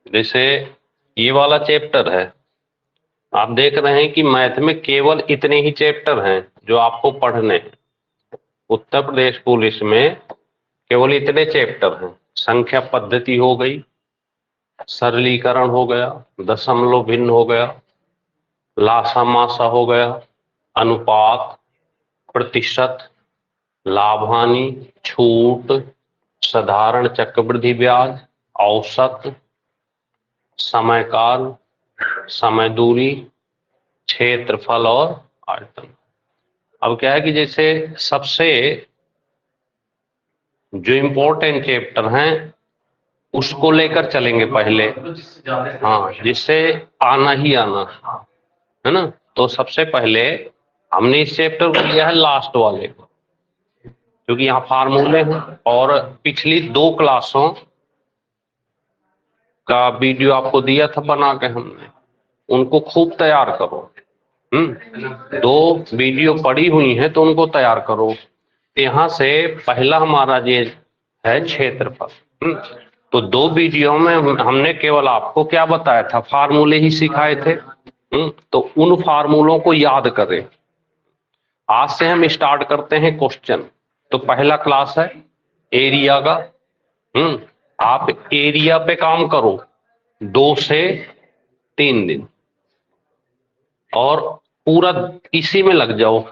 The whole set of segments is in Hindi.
जैसे ये वाला चैप्टर है, आप देख रहे हैं कि मैथ में केवल इतने ही चैप्टर हैं जो आपको पढ़ने हैं। उत्तर प्रदेश पुलिस में केवल इतने चैप्टर हैं। संख्या पद्धति हो गई, सरलीकरण हो गया, दशमलव भिन्न हो गया, लासा मासा हो गया, अनुपात, प्रतिशत, लाभ हानि, छूट, साधारण चक्रवृद्धि ब्याज, औसत, समय काल, समय दूरी, क्षेत्रफल और आयतन। अब क्या है कि जैसे सबसे जो इम्पोर्टेंट चैप्टर हैं उसको लेकर चलेंगे पहले, हाँ, जिससे आना ही आना है ना। तो सबसे पहले हमने इस चैप्टर को लिया है लास्ट वाले को, क्योंकि यहाँ फार्मूले हैं और पिछली 2 क्लासों का वीडियो आपको दिया था बना के हमने, उनको खूब तैयार करो। 2 वीडियो पड़ी हुई हैं तो उनको तैयार करो। यहाँ से पहला हमारा ये है क्षेत्रफल। तो 2 वीडियो में हमने केवल आपको क्या बताया था, फार्मूले ही सिखाए थे। तो उन फार्मूलों को याद करें। आज से हम स्टार्ट करते हैं क्वेश्चन। तो पहला क्लास है एरिया का। आप एरिया पे काम करो 2 से 3 दिन और पूरा इसी में लग जाओ।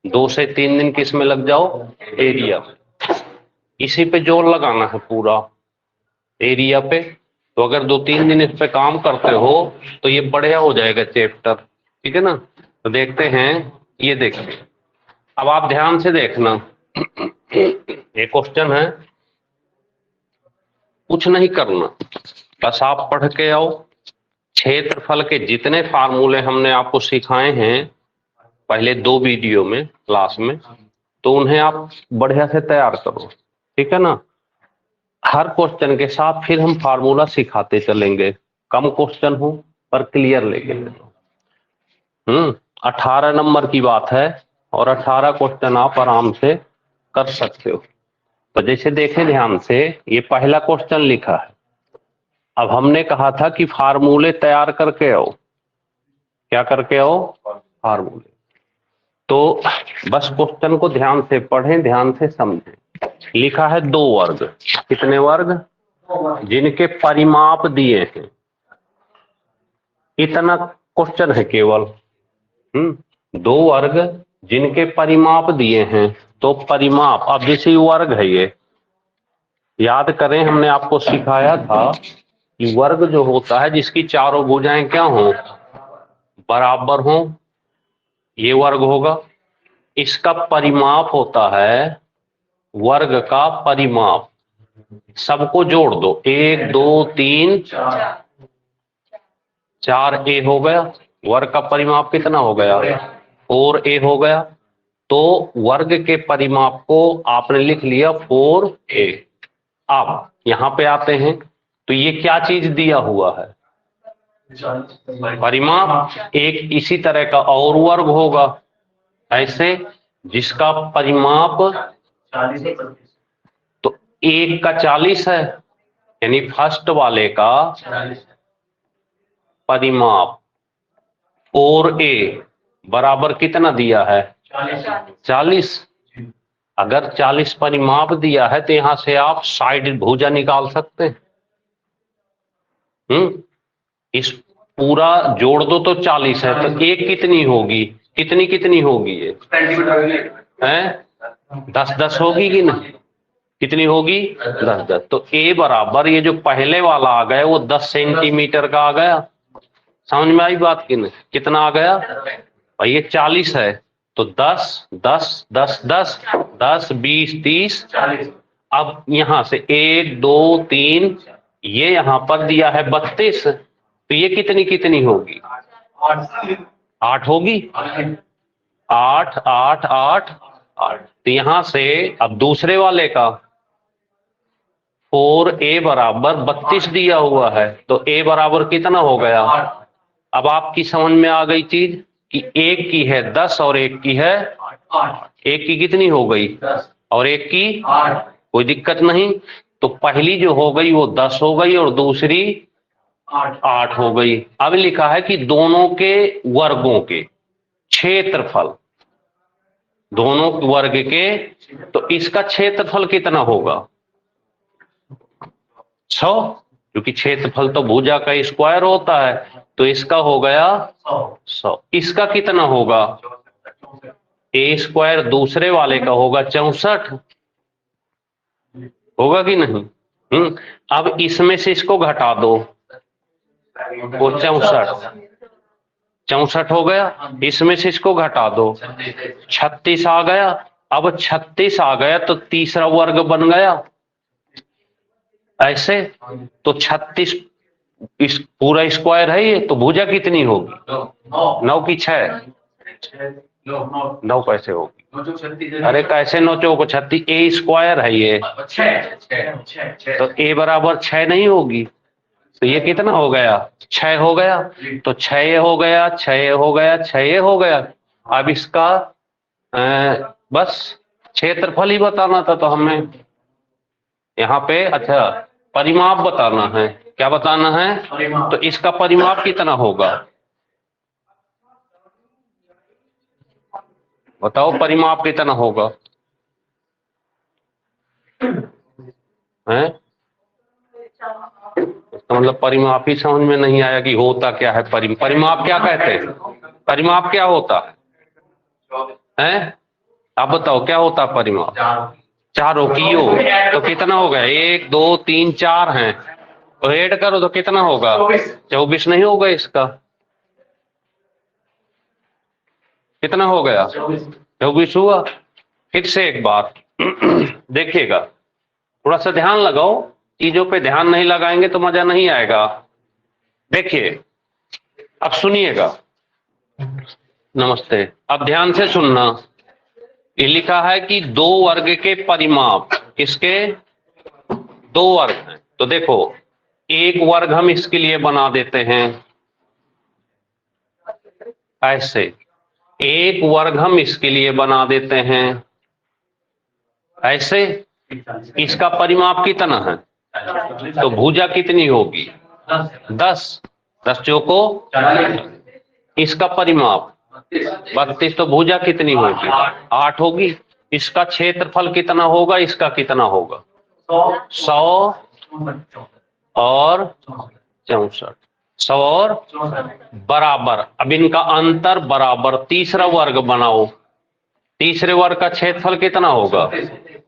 2 से 3 दिन किस में लग जाओ, एरिया। इसी पे जोर लगाना है पूरा, एरिया पे। तो अगर 2-3 दिन इस पे काम करते हो तो ये बढ़िया हो जाएगा चैप्टर, ठीक है ना। तो देखते हैं, ये देखिए, अब आप ध्यान से देखना। एक क्वेश्चन है, कुछ नहीं करना, बस आप पढ़ के आओ। क्षेत्रफल के जितने फार्मूले हमने आपको सिखाए हैं पहले 2 वीडियो में क्लास में, तो उन्हें आप बढ़िया से तैयार करो, ठीक है ना। हर क्वेश्चन के साथ फिर हम फार्मूला सिखाते चलेंगे, कम क्वेश्चन हो पर क्लियर लेके चलो। 18 नंबर की बात है और 18 क्वेश्चन आप आराम से कर सकते हो। तो जैसे देखें ध्यान से, ये पहला क्वेश्चन लिखा है। अब हमने कहा था कि फार्मूले तैयार करके आओ। क्या करके आओ, फार्मूले। तो बस क्वेश्चन को ध्यान से पढ़ें, ध्यान से समझें। लिखा है 2 वर्ग। कितने वर्ग, जिनके परिमाप दिए हैं। इतना क्वेश्चन है केवल। 2 वर्ग जिनके परिमाप दिए हैं। तो परिमाप, अब जैसे वर्ग है, ये याद करें, हमने आपको सिखाया था कि वर्ग जो होता है जिसकी चारों भुजाएं क्या हो, बराबर हो, ये वर्ग होगा। इसका परिमाप होता है, वर्ग का परिमाप, सबको जोड़ दो, 1 2 3 4a हो गया। वर्ग का परिमाप कितना हो गया, 4a हो गया। तो वर्ग के परिमाप को आपने लिख लिया 4a। अब यहां पे आते हैं, तो ये क्या चीज दिया हुआ है, परिमाप। एक इसी तरह का और वर्ग होगा ऐसे, जिसका परिमाप, तो 1 का 40 है, यानी फर्स्ट वाले का परिमाप 4a बराबर कितना दिया है, 40। अगर 40 परिमाप दिया है तो यहां से आप साइड भुजा निकाल सकते हैं। इस पूरा जोड़ दो तो 40 है, तो एक कितनी होगी, कितनी कितनी होगी ये है, 10-10 होगी कि नहीं, कितनी होगी, 10-10। तो a बराबर, ये जो पहले वाला आ गया वो 10 सेंटीमीटर का आ गया। समझ में आई बात कि नहीं, कितना आ गया भाई, ये 40 है तो 10 10 10 10 10 20 30 40। अब यहां से 1 2 3, ये यहां पर दिया है 32, तो ये कितनी कितनी होगी, 8 होगी, 8 8 8 8। तो यहां से अब दूसरे वाले का 4a बराबर 32 दिया हुआ है, तो a बराबर कितना हो गया। अब आपकी समझ में आ गई चीज कि एक की है 10 और एक की है 8। एक की कितनी हो गई, और एक की 8। कोई दिक्कत नहीं। तो पहली जो हो गई वो 10 हो गई और दूसरी 8 हो गई। अब लिखा है कि दोनों के वर्गों के क्षेत्रफल, दोनों वर्ग के, तो इसका क्षेत्रफल कितना होगा? 100, क्योंकि क्षेत्रफल तो भुजा का स्क्वायर होता है, तो इसका हो गया 100। इसका कितना होगा? ए स्क्वायर दूसरे वाले का होगा 64, होगा कि नहीं? अब इसमें से इसको घटा दो, वो 64 हो गया। इसमें से इसको घटा दो, 36 आ गया। अब 36 आ गया तो तीसरा वर्ग बन गया ऐसे, तो 36 इस पूरा स्क्वायर है ये, तो भुजा कितनी होगी? 9 की 6, 9 कैसे होगी? अरे कैसे 9 चौको 36, ए स्क्वायर है ये, तो ए बराबर 6 नहीं होगी, तो ये कितना हो गया? 6 हो गया। तो 6 हो गया, 6 हो गया, 6 हो गया। अब इसका बस क्षेत्रफल ही बताना था, तो हमें यहाँ पे अच्छा परिमाप बताना है। क्या बताना है? तो इसका परिमाप कितना होगा? बताओ परिमाप कितना होगा? है तो मतलब परिमाप ही समझ में नहीं आया कि होता क्या है। परिमाप क्या कहते हैं? परिमाप क्या होता है? आप बताओ क्या होता है परिमाप? चारों की योग, तो कितना हो गया? 1 2 3 4 हैं, तो ऐड करो तो कितना होगा? 24 नहीं होगा इसका? कितना हो गया? 24 हुआ। फिर से एक बार देखिएगा, थोड़ा सा ध्यान लगाओ, चीजों पे ध्यान नहीं लगाएंगे तो मजा नहीं आएगा। देखिए अब सुनिएगा, नमस्ते, अब ध्यान से सुनना। ये लिखा है कि 2 वर्ग के परिमाप, किसके? 2 वर्ग हैं, तो देखो एक वर्ग हम इसके लिए बना देते हैं ऐसे, एक वर्ग हम इसके लिए बना देते हैं ऐसे। इसका परिमाप कितना है? तो भुजा कितनी होगी? 10, 10 चौको। इसका परिमाप 32, तो भुजा कितनी होगी? 8 होगी। इसका क्षेत्रफल कितना होगा? इसका कितना होगा? 100 और 64, 100 और बराबर। अब इनका अंतर बराबर, तीसरा वर्ग बनाओ। तीसरे वर्ग का क्षेत्रफल कितना होगा?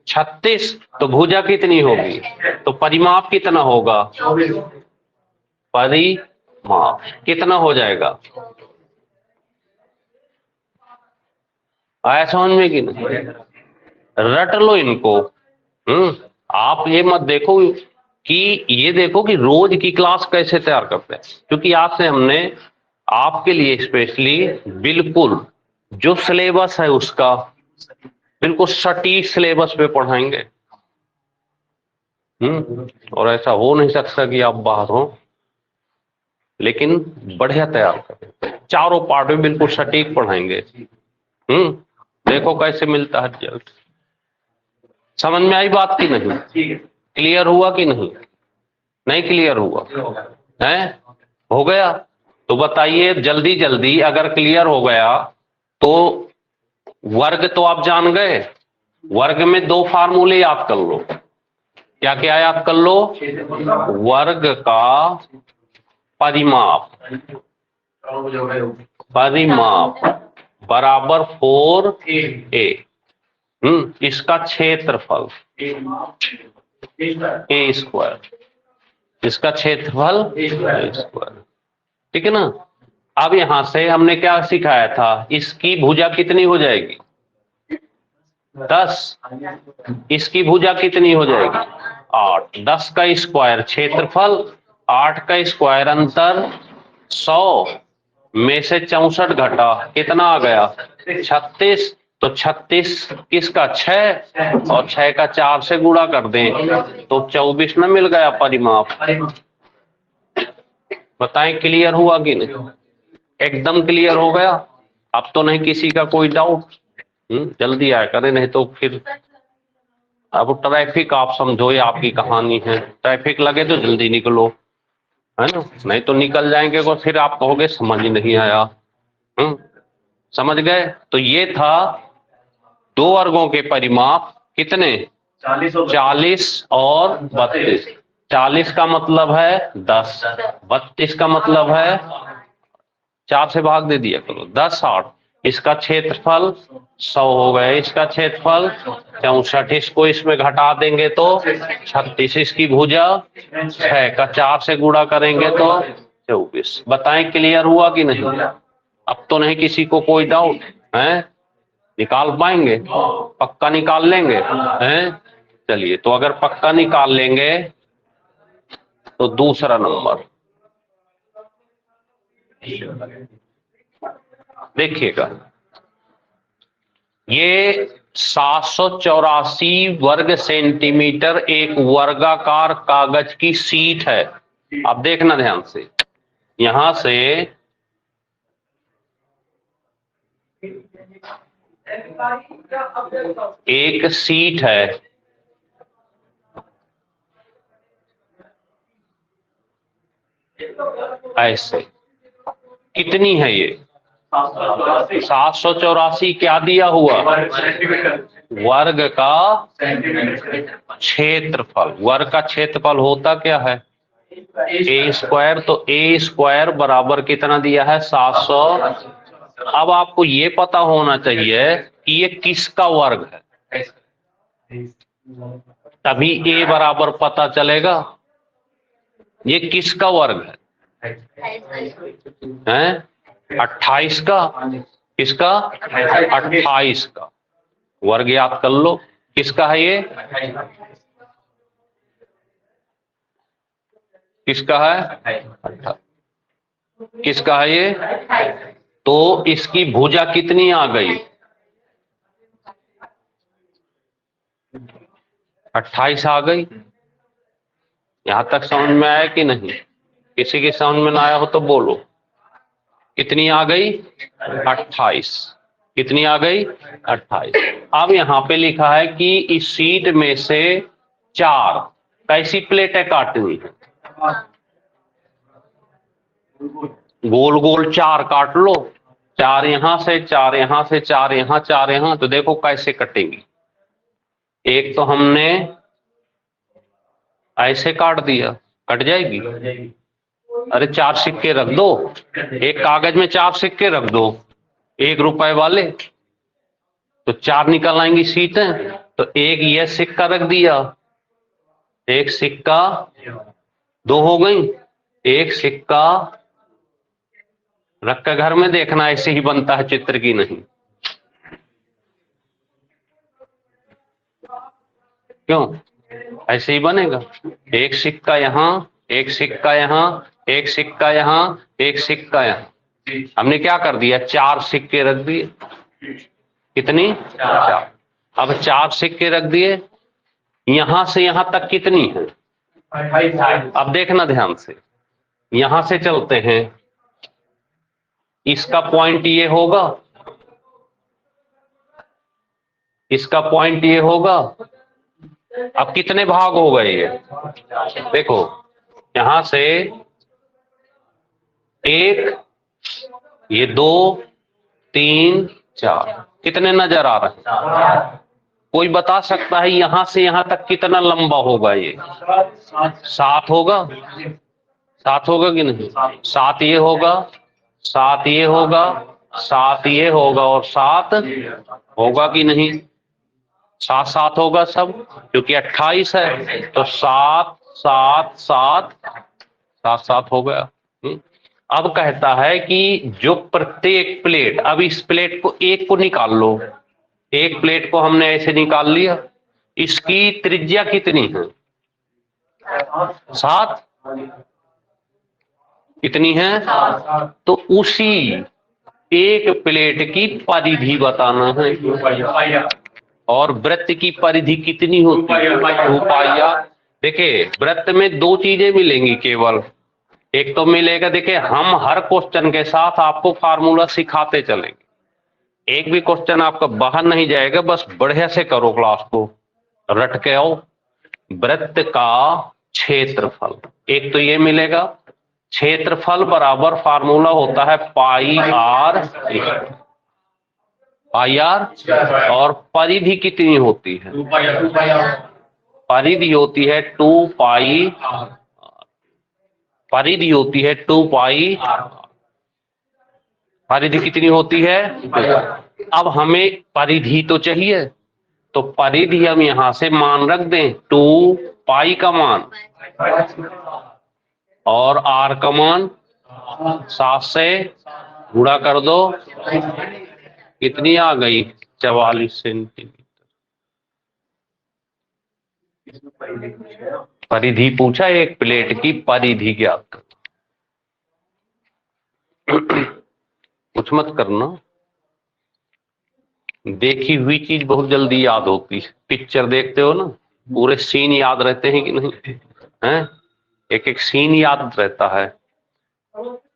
36, तो भुजा कितनी होगी? तो परिमाप कितना होगा? परिमाप कितना हो जाएगा? आया समझ में कि नहीं? रट लो इनको। आप ये मत देखो कि, ये देखो कि रोज की क्लास कैसे तैयार करते हैं, क्योंकि आज से हमने आपके लिए स्पेशली बिल्कुल जो सिलेबस है उसका बिल्कुल सटीक सिलेबस पे पढ़ाएंगे। और ऐसा हो नहीं सकता कि आप बाहर हो, लेकिन बढ़िया तैयार करें, चारों पार्ट में बिल्कुल सटीक पढ़ाएंगे। देखो कैसे मिलता है रिजल्ट। समझ में आई बात की नहीं? क्लियर हुआ कि नहीं? नहीं क्लियर हुआ है? हो गया? तो बताइए जल्दी जल्दी, अगर क्लियर हो गया तो वर्ग तो आप जान गए, वर्ग में 2 फार्मूले याद कर लो। क्या क्या याद कर लो? वर्ग का परिमाप, परिमाप बराबर 4a, इसका क्षेत्रफल ए स्क्वायर, इसका क्षेत्रफल ए स्क्वायर। ठीक है ना? अब यहां से हमने क्या सिखाया था? इसकी भुजा कितनी हो जाएगी? 10। इसकी भुजा कितनी हो जाएगी? 8। 10 का स्क्वायर क्षेत्रफल, 8 का स्क्वायर अंतर, 100 में से 64 घटा, कितना आ गया? 36। तो 36 किसका? 6, और 6 का 4 से गुणा कर दें तो 24 में मिल गया परिमाप। बताएं क्लियर हुआ कि नहीं? एकदम क्लियर हो गया? अब तो नहीं किसी का कोई डाउट? जल्दी आया करें, नहीं तो फिर अब ट्रैफिक आप समझो ये आपकी कहानी है, ट्रैफिक लगे तो जल्दी निकलो, है ना, नहीं तो निकल जाएंगे और फिर आप कहोगे समझ नहीं आया। समझ गए? तो ये था दो वर्गों के परिमाप, कितने? 40 और 32। 40 का मतलब है 10, 32 का मतलब है 4 से भाग दे दिया करो, 10 8। इसका क्षेत्रफल 100 हो गया, इसका क्षेत्रफल 64। इसको इसमें घटा देंगे तो 36। इसकी भुजा 6 का 4 से गुणा करेंगे तो 24। बताएं क्लियर हुआ कि नहीं? अब तो नहीं किसी को कोई डाउट है? निकाल पाएंगे? पक्का निकाल लेंगे हैं? चलिए, तो अगर पक्का निकाल लेंगे तो दूसरा नंबर देखिएगा। ये 784 वर्ग सेंटीमीटर एक वर्गाकार कागज की शीट है। अब देखना ध्यान से, यहां से एक शीट है, ऐसे कितनी है ये? 784 क्या दिया हुआ? वर्ग का क्षेत्रफल। वर्ग का क्षेत्रफल होता क्या है? ए स्क्वायर। तो ए स्क्वायर बराबर कितना दिया है? 700। अब आपको ये पता होना चाहिए कि ये किसका वर्ग है, तभी ए बराबर पता चलेगा। ये किसका वर्ग है? 28 का। किसका? 28 का वर्ग याद कर लो। किसका है ये? किसका है? किसका है ये? तो इसकी भुजा कितनी आ गई? 28 आ गई। यहां तक समझ में आया कि नहीं? किसी की समझ में ना आया हो तो बोलो। कितनी आ गई? 28। कितनी आ गई? 28। अब यहां पे लिखा है कि इस शीट में से 4 कैसी प्लेटें काटनी है? गोल गोल 4 काट लो। 4 यहां से, 4 यहां से, 4 यहां, 4 यहां। तो देखो कैसे कटेंगी। एक तो हमने ऐसे काट दिया, कट जाएगी? अरे 4 सिक्के रख दो, एक कागज में 4 सिक्के रख दो, 1 रुपए वाले, तो 4 निकल आएंगी सीटें। तो एक यह सिक्का रख दिया, एक सिक्का, 2 हो गई। एक सिक्का रख कर घर में देखना ऐसे ही बनता है चित्र की नहीं। क्यों? ऐसे ही बनेगा। एक सिक्का यहाँ, एक सिक्का यहाँ, एक सिक्का यहाँ, एक सिक्का यहाँ। हमने क्या कर दिया? 4 सिक्के रख दिए। कितनी? 4। अब 4 सिक्के रख दिए। यहां से यहां तक कितनी है? अब देखना ध्यान से, यहां से चलते हैं, इसका पॉइंट ये होगा, इसका पॉइंट ये होगा। अब कितने भाग हो गए ये? देखो, यहां से 1, ये 2, 3, 4, कितने नजर आ रहे हैं? कोई बता सकता है यहां से यहां तक कितना लंबा होगा ये? 7 होगा। 7 होगा कि नहीं? 7 ये होगा, 7 ये होगा, 7 ये होगा और 7 होगा कि नहीं? 7 7 होगा सब, क्योंकि 28 है। तो 7 7 7 7 7 हो गया। अब कहता है कि जो प्रत्येक प्लेट, अब इस प्लेट को, एक को निकाल लो, एक प्लेट को हमने ऐसे निकाल लिया, इसकी त्रिज्या कितनी है? 7। कितनी है? तो उसी एक प्लेट की परिधि बताना है। और वृत्त की परिधि कितनी होती है? 2 पाइया। देखिए, वृत्त में 2 चीजें मिलेंगी केवल। एक तो मिलेगा, देखिए हम हर क्वेश्चन के साथ आपको फार्मूला सिखाते चलेंगे, एक भी क्वेश्चन आपका बाहर नहीं जाएगा, बस बढ़िया से करो क्लास को, रट के आओ। वृत्त का क्षेत्रफल एक तो ये मिलेगा, क्षेत्रफल बराबर फार्मूला होता है पाई आर, पाई आर, और परिधि कितनी होती है? परिधि होती है 2 पाई, परिधि होती है 2 पाई, परिधि कितनी होती है? अब हमें परिधि तो चाहिए, तो परिधि हम यहां से मान रख दें 2 पाई का मान और आर का मान 7 से गुणा कर दो, कितनी आ गई? 44 सेंटीमीटर। परिधि पूछा, एक प्लेट की परिधि ज्ञात कर। कुछ मत करना, देखी हुई चीज बहुत जल्दी याद होती है। पिक्चर देखते हो ना, पूरे सीन याद रहते हैं कि नहीं? हैं? एक एक सीन याद रहता है।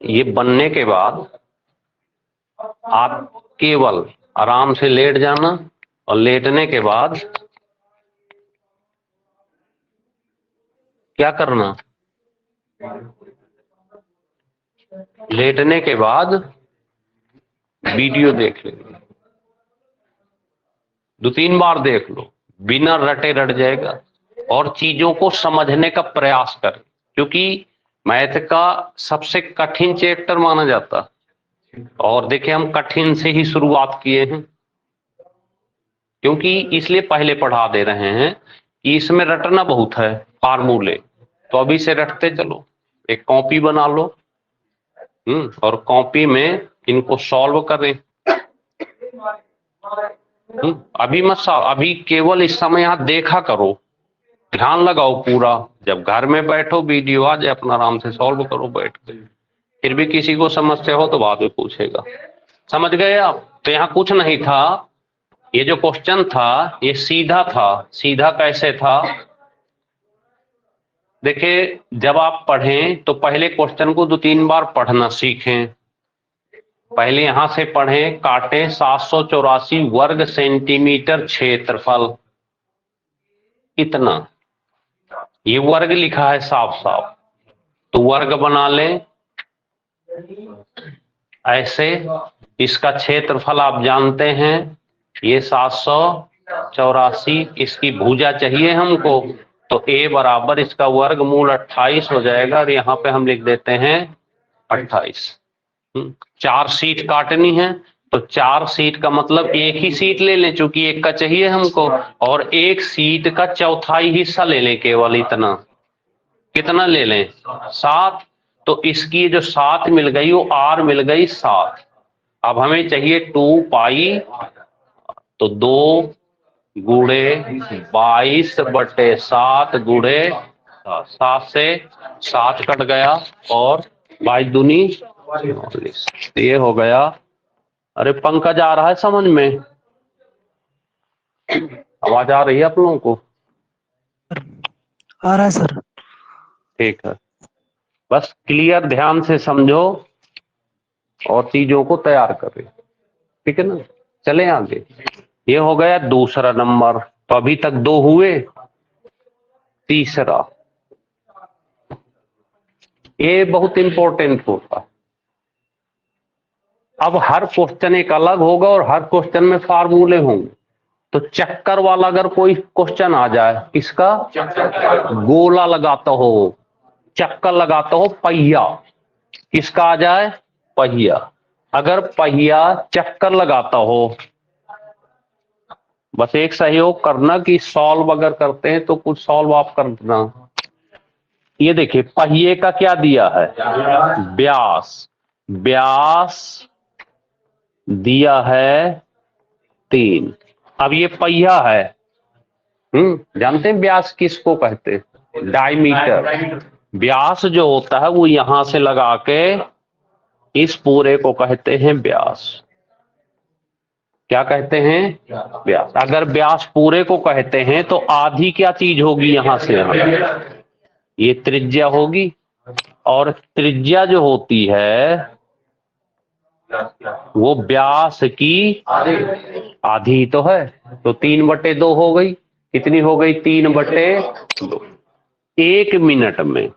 ये बनने के बाद आप केवल आराम से लेट जाना, और लेटने के बाद क्या करना? लेटने के बाद वीडियो देख लेंगे, 2-3 बार देख लो, बिना रटे रट जाएगा। और चीजों को समझने का प्रयास कर, क्योंकि मैथ का सबसे कठिन चैप्टर माना जाता। और देखिए, हम कठिन से ही शुरुआत किए हैं, क्योंकि इसलिए पहले पढ़ा दे रहे हैं कि इसमें रटना बहुत है फार्मूले, तो अभी से रटते चलो। एक कॉपी बना लो, और कॉपी में इनको सॉल्व करें। अभी मत, अभी केवल इस समय यहां देखा करो, ध्यान लगाओ पूरा। जब घर में बैठो, वीडियो आ जाए, अपना आराम से सॉल्व करो बैठ के। फिर भी किसी को समस्या हो तो बाद में पूछेगा। समझ गए आप? तो यहाँ कुछ नहीं था, ये जो क्वेश्चन था ये सीधा था। सीधा कैसे था? देखिए, जब आप पढ़ें तो पहले क्वेश्चन को 2-3 बार पढ़ना सीखें। पहले यहां से पढ़ें, काटे 784 वर्ग सेंटीमीटर क्षेत्रफल, इतना। ये वर्ग लिखा है साफ साफ, तो वर्ग बना लें ऐसे। इसका क्षेत्रफल आप जानते हैं, ये 784। इसकी भुजा चाहिए हमको, तो a बराबर इसका वर्गमूल 28 हो जाएगा, और यहाँ पे हम लिख देते हैं 28। 4 सीट काटनी है, तो 4 सीट का मतलब एक ही सीट ले लें, चूंकि एक का चाहिए हमको, और एक सीट का चौथाई हिस्सा ले लें, केवल इतना। कितना ले लें? 7। तो इसकी जो 7 मिल गई, वो r मिल गई 7। अब हमें चाहिए 2 पाई, तो 2 गुणे 22/7 गुणे 7 से 7 कट गया, और 22 दूनी 44। ये हो गया। अरे पंकज, आ रहा है समझ में? आवाज आ रही है आप लोगों को? आ रहा है सर। ठीक है, बस क्लियर ध्यान से समझो और चीजों को तैयार करें, ठीक है ना? चलें आगे। ये हो गया दूसरा नंबर, तो अभी तक 2 हुए। तीसरा, ये बहुत इंपॉर्टेंट होता है। अब हर क्वेश्चन एक अलग होगा, और हर क्वेश्चन में फार्मूले होंगे। तो चक्कर वाला अगर कोई क्वेश्चन आ जाए, इसका गोला लगाता हो, चक्कर लगाता हो, पहिया, किसका आ जाए? पहिया। अगर पहिया चक्कर लगाता हो, बस एक सहयोग करना कि सॉल्व अगर करते हैं तो कुछ सॉल्व आप कर देना। ये देखिए, पहिए का क्या दिया है? व्यास। व्यास दिया है 3। अब ये पहिया है, जानते हैं व्यास किसको कहते हैं? डायमीटर। व्यास जो होता है वो यहां से लगा के इस पूरे को कहते हैं व्यास। क्या कहते हैं? व्यास। अगर व्यास पूरे को कहते हैं तो आधी क्या चीज होगी यहां से यहां? ये त्रिज्या होगी, और त्रिज्या जो होती है वो व्यास की आधी तो है, तो 3/2 हो गई। कितनी हो गई? 3/2। 1 मिनट में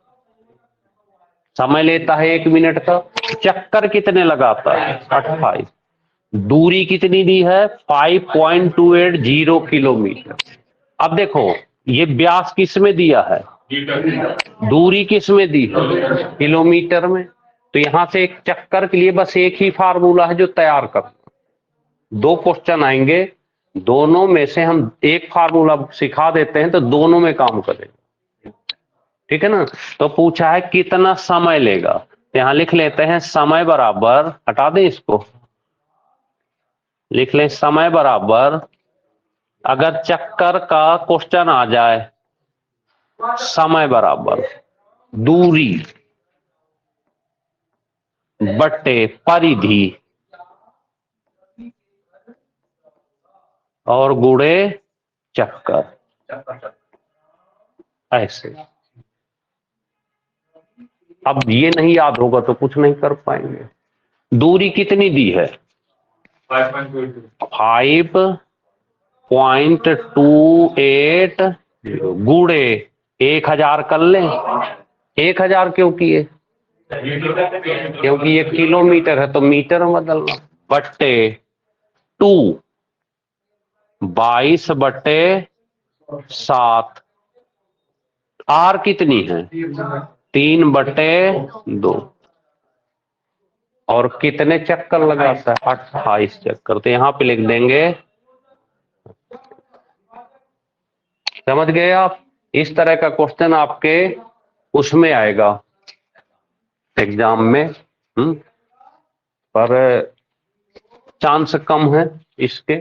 समय लेता है 1 मिनट का, चक्कर कितने लगाता है 28, दूरी कितनी दी है 5.280 किलोमीटर। अब देखो ये व्यास किस में दिया है, दूरी किस में दी है, किलोमीटर में। तो यहां से एक चक्कर के लिए बस एक ही फार्मूला है जो तैयार कर, 2 क्वेश्चन आएंगे, दोनों में से हम एक फार्मूला सिखा देते हैं तो दोनों में काम करेंगे, ठीक है ना। तो पूछा है कितना समय लेगा, तो यहां लिख लेते हैं समय बराबर, हटा दें इसको, लिख लें समय बराबर, अगर चक्कर का क्वेश्चन आ जाए, समय बराबर दूरी बटे परिधि और गुणे चक्कर, ऐसे। अब ये नहीं याद होगा तो कुछ नहीं कर पाएंगे। दूरी कितनी दी है 5.28 गुणे 1000 कर लें, 1000 क्यों किए, क्योंकि ये किलोमीटर है तो मीटर में बदलना, बट्टे 2, 22/7, आर कितनी है 3/2, और कितने चक्कर लगाता है 28 चक्कर। तो यहां पे लिख देंगे, समझ गए आप। इस तरह का क्वेश्चन आपके उसमें आएगा एग्जाम में, पर चांस कम है इसके,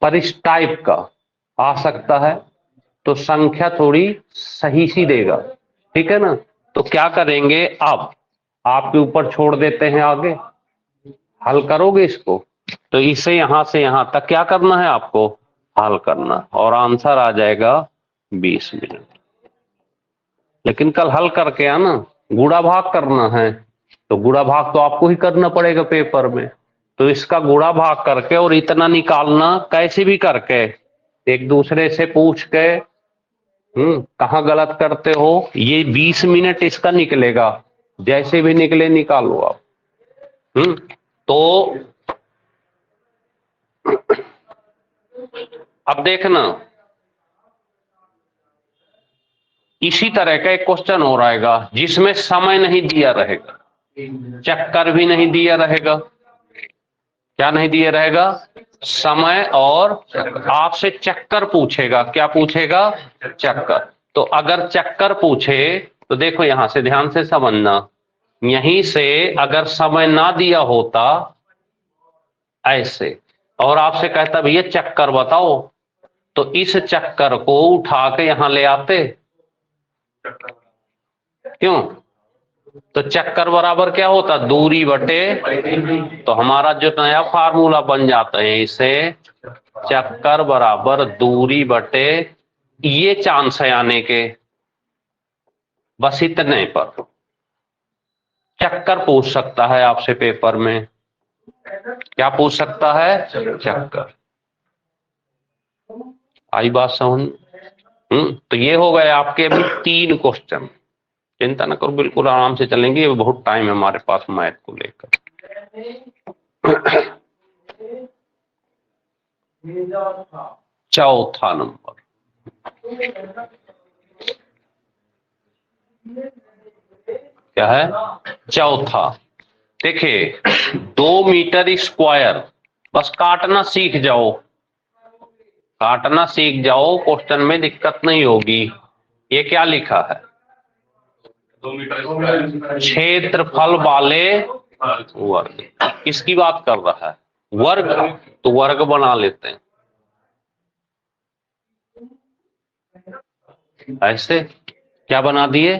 पर इस टाइप का आ सकता है, तो संख्या थोड़ी सही सी देगा, ठीक है ना। तो क्या करेंगे, अब आपके ऊपर छोड़ देते हैं, आगे हल करोगे इसको, तो इसे यहां से यहां तक क्या करना है आपको, हल करना, और आंसर आ जाएगा 20 मिनट। लेकिन कल हल करके आना, गुणा भाग करना है, तो गुणा भाग तो आपको ही करना पड़ेगा पेपर में, तो इसका गुणा भाग करके और इतना निकालना कैसे भी करके, एक दूसरे से पूछ के, कहाँ गलत करते हो, ये 20 मिनट इसका निकलेगा, जैसे भी निकले निकालो आप। तो अब देखना, इसी तरह का एक क्वेश्चन हो रहेगा जिसमें समय नहीं दिया रहेगा, चक्कर भी नहीं दिया रहेगा, क्या नहीं दिया रहेगा, समय, और आपसे चक्कर पूछेगा, क्या पूछेगा, चक्कर। तो अगर चक्कर पूछे तो देखो यहां से ध्यान से समझना, यहीं से अगर समय ना दिया होता ऐसे, और आपसे कहता भैया चक्कर बताओ, तो इस चक्कर को उठा के यहां ले आते, क्यों, तो चक्कर बराबर क्या होता, दूरी बटे, तो हमारा जो नया फार्मूला बन जाता है इसे, चक्कर बराबर दूरी बटे, ये चांस है आने के, बस इतने पर चक्कर पूछ सकता है आपसे पेपर में, क्या पूछ सकता है, चक्कर। आई बात समझ। तो ये हो गए आपके अभी 3 क्वेश्चन, चिंता न करो, बिल्कुल आराम से चलेंगे, बहुत टाइम है हमारे पास मैथ को लेकर। चौथा नंबर क्या है, चौथा, देखिए 2 मीटर स्क्वायर, बस काटना सीख जाओ, काटना सीख जाओ, क्वेश्चन में दिक्कत नहीं होगी। ये क्या लिखा है, क्षेत्रफल वाले वर्ग, किसकी बात कर रहा है, वर्ग, तो वर्ग बना लेते हैं ऐसे, क्या बना दिए,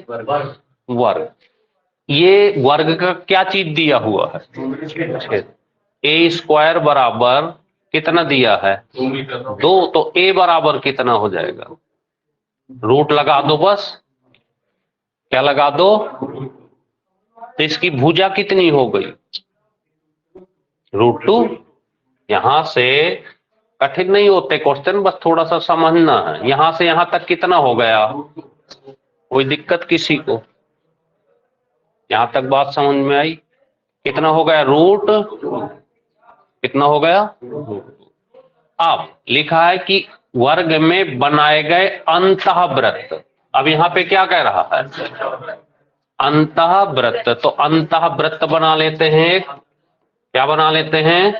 वर्ग। ये वर्ग का क्या चीज दिया हुआ है, ए स्क्वायर बराबर कितना दिया है 2, तो ए बराबर कितना हो जाएगा, रूट लगा दो बस, क्या लगा दो, तो इसकी भुजा कितनी हो गई √2। यहां से कठिन नहीं होते क्वेश्चन, बस थोड़ा सा समझना है, यहां से यहां तक कितना हो गया, कोई दिक्कत किसी को, यहां तक बात समझ में आई? कितना हो गया रूट, कितना हो गया? अब लिखा है कि वर्ग में बनाए गए अंतःवृत्त। अब यहाँ पे क्या कह रहा है? अंतःवृत्त। तो अंतःवृत्त बना लेते हैं एक, क्या बना लेते हैं?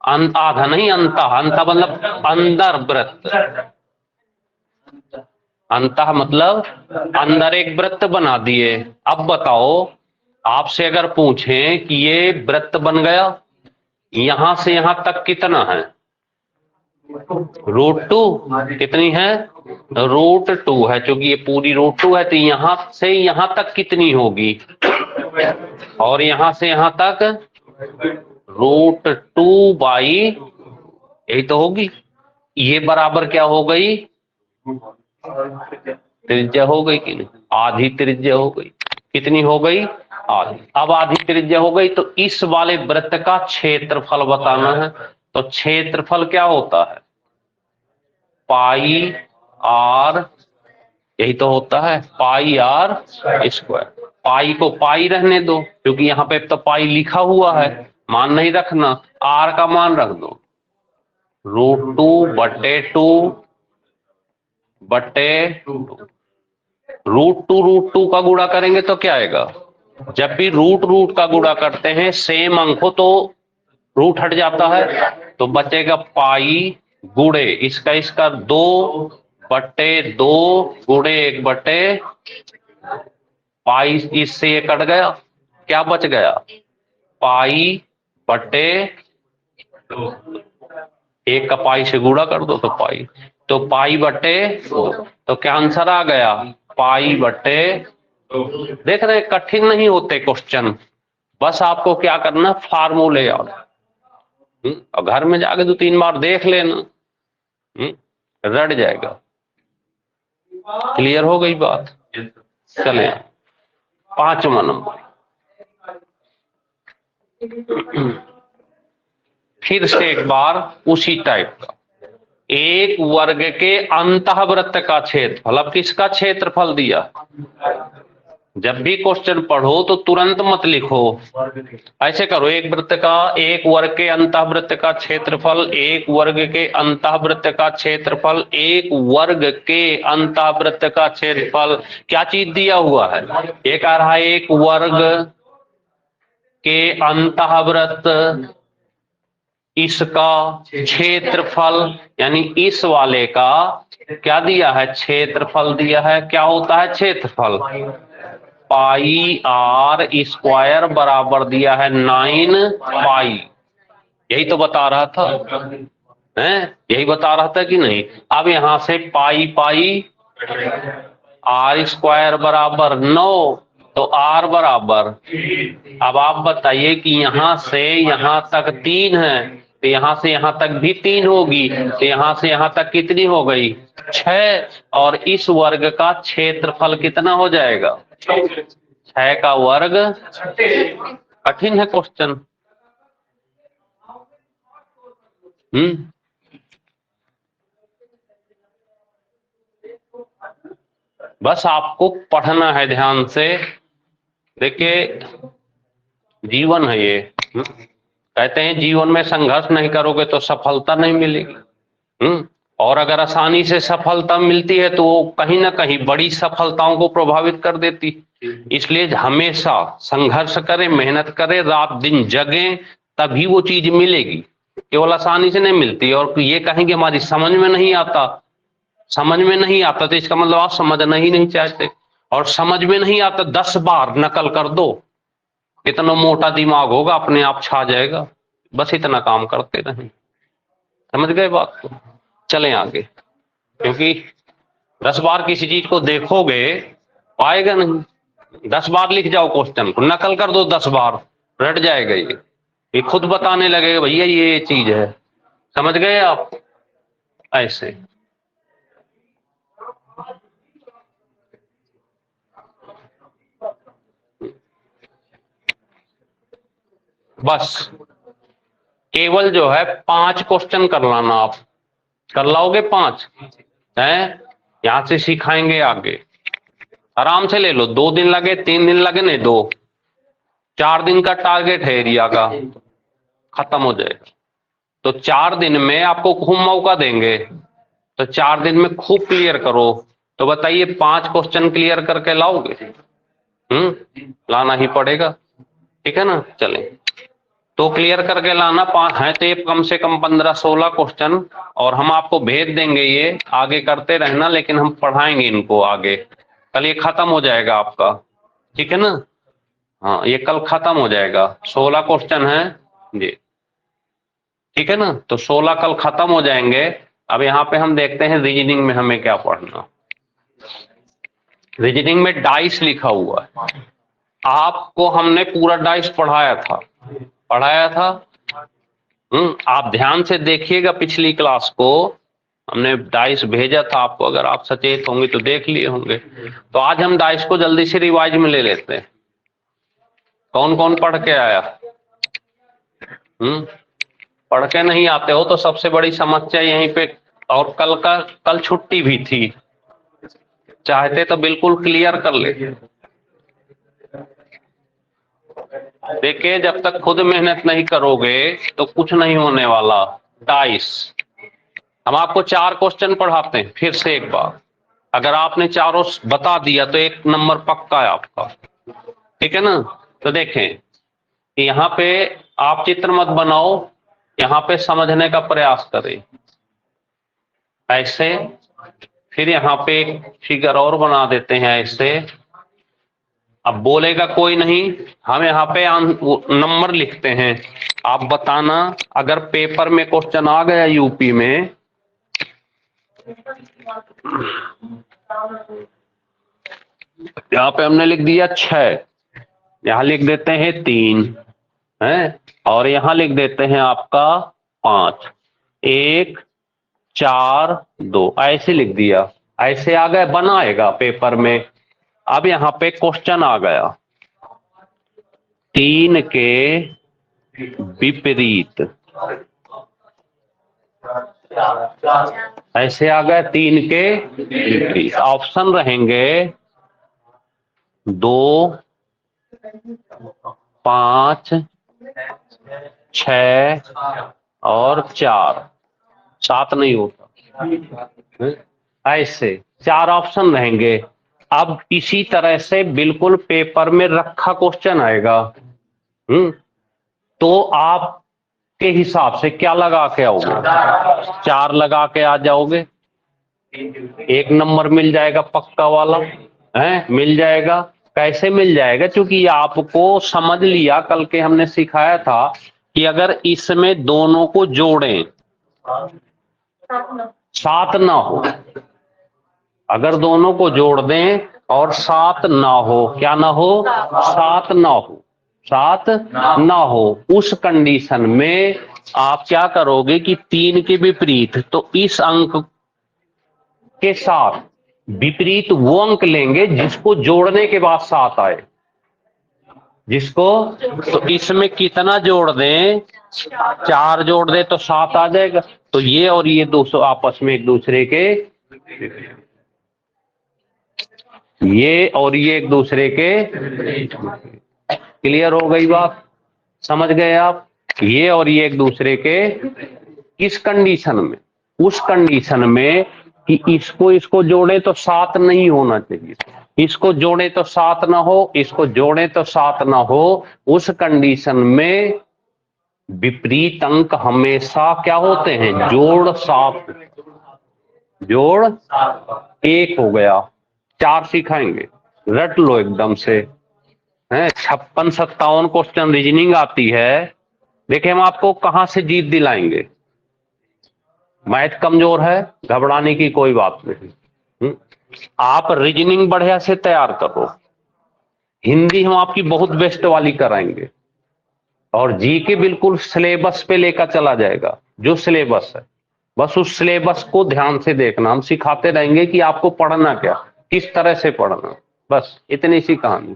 आधा नहीं, अंत मतलब अंदर वृत्त। अंतः मतलब अंदर एक वृत्त बना दिए। अब बताओ, आपसे अगर पूछें कि ये वृत्त बन गया, यहां से यहां तक कितना है? √2। कितनी है? √2 है। क्योंकि ये पूरी √2 है तो यहां से यहां तक कितनी होगी? और यहां से यहां तक √2/, यही तो होगी। ये बराबर क्या हो गई? त्रिज्या हो गई कि नहीं? आधी त्रिज्या हो गई। कितनी हो गई? आधी। अब आधी त्रिज्या हो गई तो इस वाले वृत्त का क्षेत्रफल बताना है। तो क्षेत्रफल क्या होता है? पाई आर, यही तो होता है, पाई आर स्क्वायर। पाई को पाई रहने दो क्योंकि यहाँ पे तो पाई लिखा हुआ है, मान नहीं रखना, आर का मान रख दो √2/2 बटे 2 √2 का गुणा करेंगे तो क्या आएगा? जब भी रूट रूट का गुणा करते हैं सेम अंक हो तो रूट हट जाता है, तो बचेगा पाई गुणे इसका इसका 2/2 गुणे 1/, पाई इससे ये कट गया, क्या बच गया? पाई बटे 1 का पाई से गुणा कर दो तो पाई, तो पाई बटे 2। तो क्या आंसर आ गया? पाई बटे 2। देख रहे हैं, कठिन नहीं होते क्वेश्चन, बस आपको क्या करना, फार्मूले याद। और घर में जाके 2-3 बार देख लेना, रट जाएगा। क्लियर हो गई बात? चले 5वां नंबर। फिर से एक बार उसी टाइप का, एक वर्ग के अंतःवृत्त का क्षेत्रफल। अब किसका क्षेत्रफल दिया? जब भी क्वेश्चन पढ़ो तो तुरंत मत लिखो, ऐसे करो, एक वृत्त का, एक वर्ग के अंतःवृत्त का क्षेत्रफल, एक वर्ग के अंतःवृत्त का क्षेत्रफल, एक वर्ग के अंतःवृत्त का क्षेत्रफल। क्या चीज दिया हुआ है? एक आ रहा है एक वर्ग के अंतःवृत्त, इसका क्षेत्रफल, यानी इस वाले का क्या दिया है? क्षेत्रफल दिया है। क्या होता है क्षेत्रफल? पाई आर स्क्वायर बराबर दिया है 9 पाई। यही तो बता रहा था, यही बता रहा था कि नहीं? अब यहां से पाई पाई, आर स्क्वायर बराबर 9, तो आर बराबर, अब आप बताइए कि यहां से यहां तक 3 है तो यहां से यहां तक भी 3 होगी, तो यहां से यहां तक कितनी हो गई? 6। और इस वर्ग का क्षेत्रफल कितना हो जाएगा? 6 का वर्ग। कठिन है क्वेश्चन। बस आपको पढ़ना है ध्यान से। देखिए, जीवन है ये, कहते हैं जीवन में संघर्ष नहीं करोगे तो सफलता नहीं मिलेगी। और अगर आसानी से सफलता मिलती है तो वो कहीं ना कहीं बड़ी सफलताओं को प्रभावित कर देती। इसलिए हमेशा संघर्ष करें, मेहनत करें, रात दिन जगें, तभी वो चीज मिलेगी। केवल आसानी से नहीं मिलती। और ये कहेंगे हमारी समझ में नहीं आता, समझ में नहीं आता तो इसका मतलब आप समझना ही नहीं चाहते। और समझ में नहीं आता 10 बार नकल कर दो, इतना मोटा दिमाग होगा, अपने आप छा जाएगा। बस इतना काम करते रहें। समझ गए बात को? चलें आगे, क्योंकि 10 बार किसी चीज को देखोगे आएगा नहीं। 10 बार लिख जाओ क्वेश्चन को, नकल कर दो 10 बार, रट जाएगा ये खुद बताने लगेगा भैया ये चीज है। समझ गए आप? ऐसे बस केवल जो है 5 क्वेश्चन कर लाना। आप कर लाओगे 5 हैं, यहां से सिखाएंगे आगे। आराम से ले लो, 2 दिन लगे 3 दिन लगे नहीं 2 4 दिन का टारगेट है एरिया का, खत्म हो जाएगा। तो 4 दिन में आपको खूब मौका देंगे, तो 4 दिन में खूब क्लियर करो। तो बताइए 5 क्वेश्चन क्लियर करके लाओगे? लाना ही पड़ेगा, ठीक है ना। चलें, तो क्लियर करके लाना। 5 है तो ये कम से कम 15-16 क्वेश्चन, और हम आपको भेज देंगे, ये आगे करते रहना, लेकिन हम पढ़ाएंगे इनको आगे। कल ये खत्म हो जाएगा आपका, ठीक है ना। हाँ, ये कल खत्म हो जाएगा। 16 क्वेश्चन है जी, ठीक है ना। तो 16 कल खत्म हो जाएंगे। अब यहाँ पे हम देखते हैं रीजनिंग में हमें क्या पढ़ना। रीजनिंग में डाइस लिखा हुआ है, आपको हमने पूरा डाइस पढ़ाया था। आप ध्यान से देखिएगा, पिछली क्लास को हमने डाइस भेजा था आपको, अगर आप सचेत होंगे तो देख लिए होंगे। तो आज हम डाइस को जल्दी से रिवाइज में ले लेते हैं। कौन कौन पढ़ के आया? पढ़ के नहीं आते हो तो सबसे बड़ी समस्या यहीं पे। और कल छुट्टी भी थी, चाहते तो बिल्कुल क्लियर कर ले। देखिए, जब तक खुद मेहनत नहीं करोगे तो कुछ नहीं होने वाला। डाइस हम आपको 4 क्वेश्चन पढ़ाते हैं फिर से एक बार। अगर आपने चारों बता दिया तो 1 नंबर पक्का है आपका, ठीक है ना। तो देखें, यहाँ पे आप चित्र मत बनाओ, यहाँ पे समझने का प्रयास करें ऐसे। फिर यहाँ पे एक फिगर और बना देते हैं ऐसे। अब बोलेगा कोई नहीं, हम यहाँ पे नंबर लिखते हैं, आप बताना। अगर पेपर में क्वेश्चन आ गया यूपी में, यहाँ पे हमने लिख दिया 6, यहाँ लिख देते हैं 3 है, और यहाँ लिख देते हैं आपका 5, 1 4 2, ऐसे लिख दिया। ऐसे आ गए, बनाएगा पेपर में। अब यहाँ पे क्वेश्चन आ गया 3 के विपरीत, ऐसे आ गए 3 के विपरीत। ऑप्शन रहेंगे 2 5 6 और 4, 7 नहीं होता। ऐसे 4 ऑप्शन रहेंगे। अब इसी तरह से बिल्कुल पेपर में रखा क्वेश्चन आएगा, तो आप के हिसाब से क्या लगा के आओगे? 4 लगा के आ जाओगे, 1 नंबर मिल जाएगा पक्का वाला है, मिल जाएगा। कैसे मिल जाएगा? क्योंकि आपको समझ लिया, कल के हमने सिखाया था कि अगर इसमें दोनों को जोड़ें 7 ना हो, अगर दोनों को जोड़ दें और 7 ना हो, क्या ना हो? 7 ना हो, 7 ना हो, उस कंडीशन में आप क्या करोगे कि 3 के विपरीत, तो इस अंक के साथ विपरीत वो अंक लेंगे जिसको जोड़ने के बाद 7 आए। जिसको, तो इसमें कितना जोड़ दें? 4 जोड़ दे तो 7 आ जाएगा। तो ये और ये 200 आपस में एक दूसरे के, ये और ये एक दूसरे के। क्लियर हो गई बात? समझ गए आप? ये और ये एक दूसरे के किस कंडीशन में? उस कंडीशन में कि इसको जोड़े तो 7 नहीं होना चाहिए, इसको जोड़े तो 7 ना हो, इसको जोड़े तो 7 ना हो। उस कंडीशन में विपरीत अंक हमेशा क्या होते हैं? जोड़ 7, जोड़ 1 हो गया। 4 सिखाएंगे, रट लो एकदम से। 56-57 क्वेश्चन रीजनिंग आती है। देखिए, हम आपको कहां से जीत दिलाएंगे। मैथ कमजोर है, घबराने की कोई बात नहीं। आप रीजनिंग बढ़िया से तैयार करो, हिंदी हम आपकी बहुत बेस्ट वाली कराएंगे, और जीके बिल्कुल सिलेबस पे लेकर चला जाएगा। जो सिलेबस है, बस उस सिलेबस को ध्यान से देखना। हम सिखाते रहेंगे कि आपको पढ़ना क्या, किस तरह से पढ़ना, बस इतनी सी कहानी,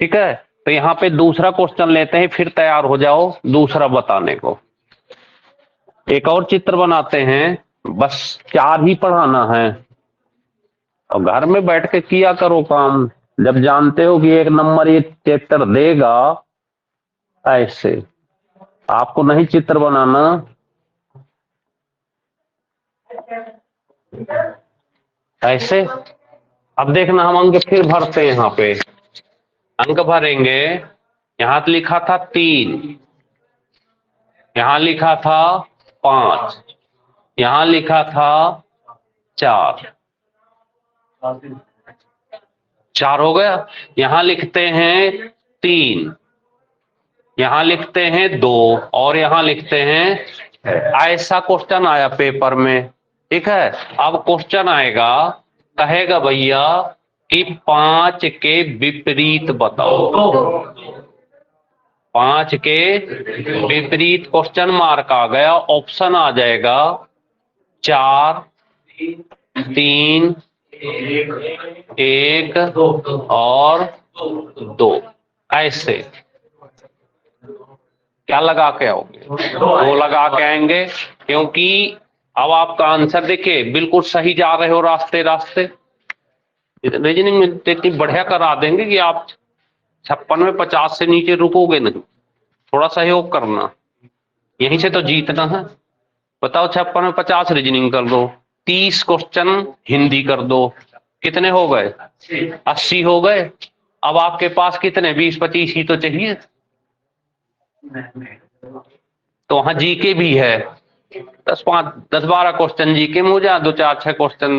ठीक है। तो यहाँ पे दूसरा क्वेश्चन लेते हैं, फिर तैयार हो जाओ दूसरा बताने को। एक और चित्र बनाते हैं, बस 4 ही पढ़ाना है, और घर में बैठ के किया करो काम। जब जानते हो कि 1 नंबर ये चैप्टर देगा, ऐसे आपको नहीं चित्र बनाना, ऐसे। अब देखना हम अंक फिर भरते हैं, यहाँ पे अंक भरेंगे। यहां तो लिखा था 3, यहां लिखा था 5, यहां लिखा था 4, 4 हो गया। यहां लिखते हैं 3, यहां लिखते हैं 2 और यहां लिखते हैं। ऐसा क्वेश्चन आया पेपर में, ठीक है। अब क्वेश्चन आएगा, कहेगा भैया कि 5 के विपरीत बताओ। 5 के विपरीत क्वेश्चन मार्क आ गया, ऑप्शन आ जाएगा 4, 3, 1 और 2। ऐसे क्या लगा के आओगे? 2 लगा के आएंगे, क्योंकि अब आपका आंसर देखिए बिल्कुल सही जा रहे हो, रास्ते रास्ते। रीजनिंग में इतनी बढ़िया करा देंगे कि आप 56 में 50 से नीचे रुकोगे नहीं। थोड़ा सहयोग करना, यहीं से तो जीतना है। बताओ 56 में 50 रीजनिंग कर दो, 30 क्वेश्चन हिंदी कर दो, कितने हो गए? 80 हो गए। अब आपके पास कितने 20-25 ही तो चाहिए। तो वहां जीके भी है, 10-12 क्वेश्चन जीके में हो जाए, 2-4-6 क्वेश्चन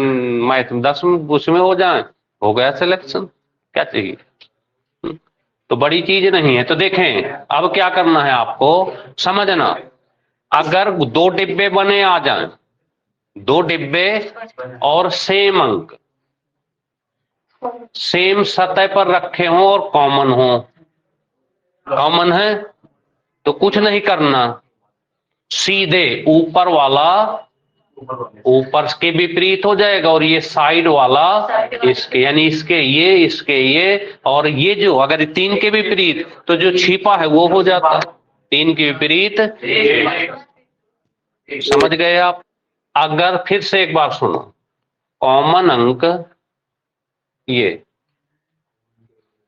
मैथ में 10 उसमें हो जाए, हो गया सिलेक्शन। क्या चाहिए? तो बड़ी चीज नहीं है। तो देखें अब क्या करना है आपको समझना। अगर 2 डिब्बे बने आ जाएं, 2 डिब्बे और सेम अंक सेम सतह पर रखे हों और कॉमन हो, कॉमन है तो कुछ नहीं करना, सीधे ऊपर वाला ऊपर के विपरीत हो जाएगा और ये साइड वाला इसके, यानी इसके ये और ये जो अगर 3 के विपरीत तो जो छिपा है वो हो जाता। 3 के विपरीत, समझ गए आप? अगर फिर से एक बार सुनो, कॉमन अंक ये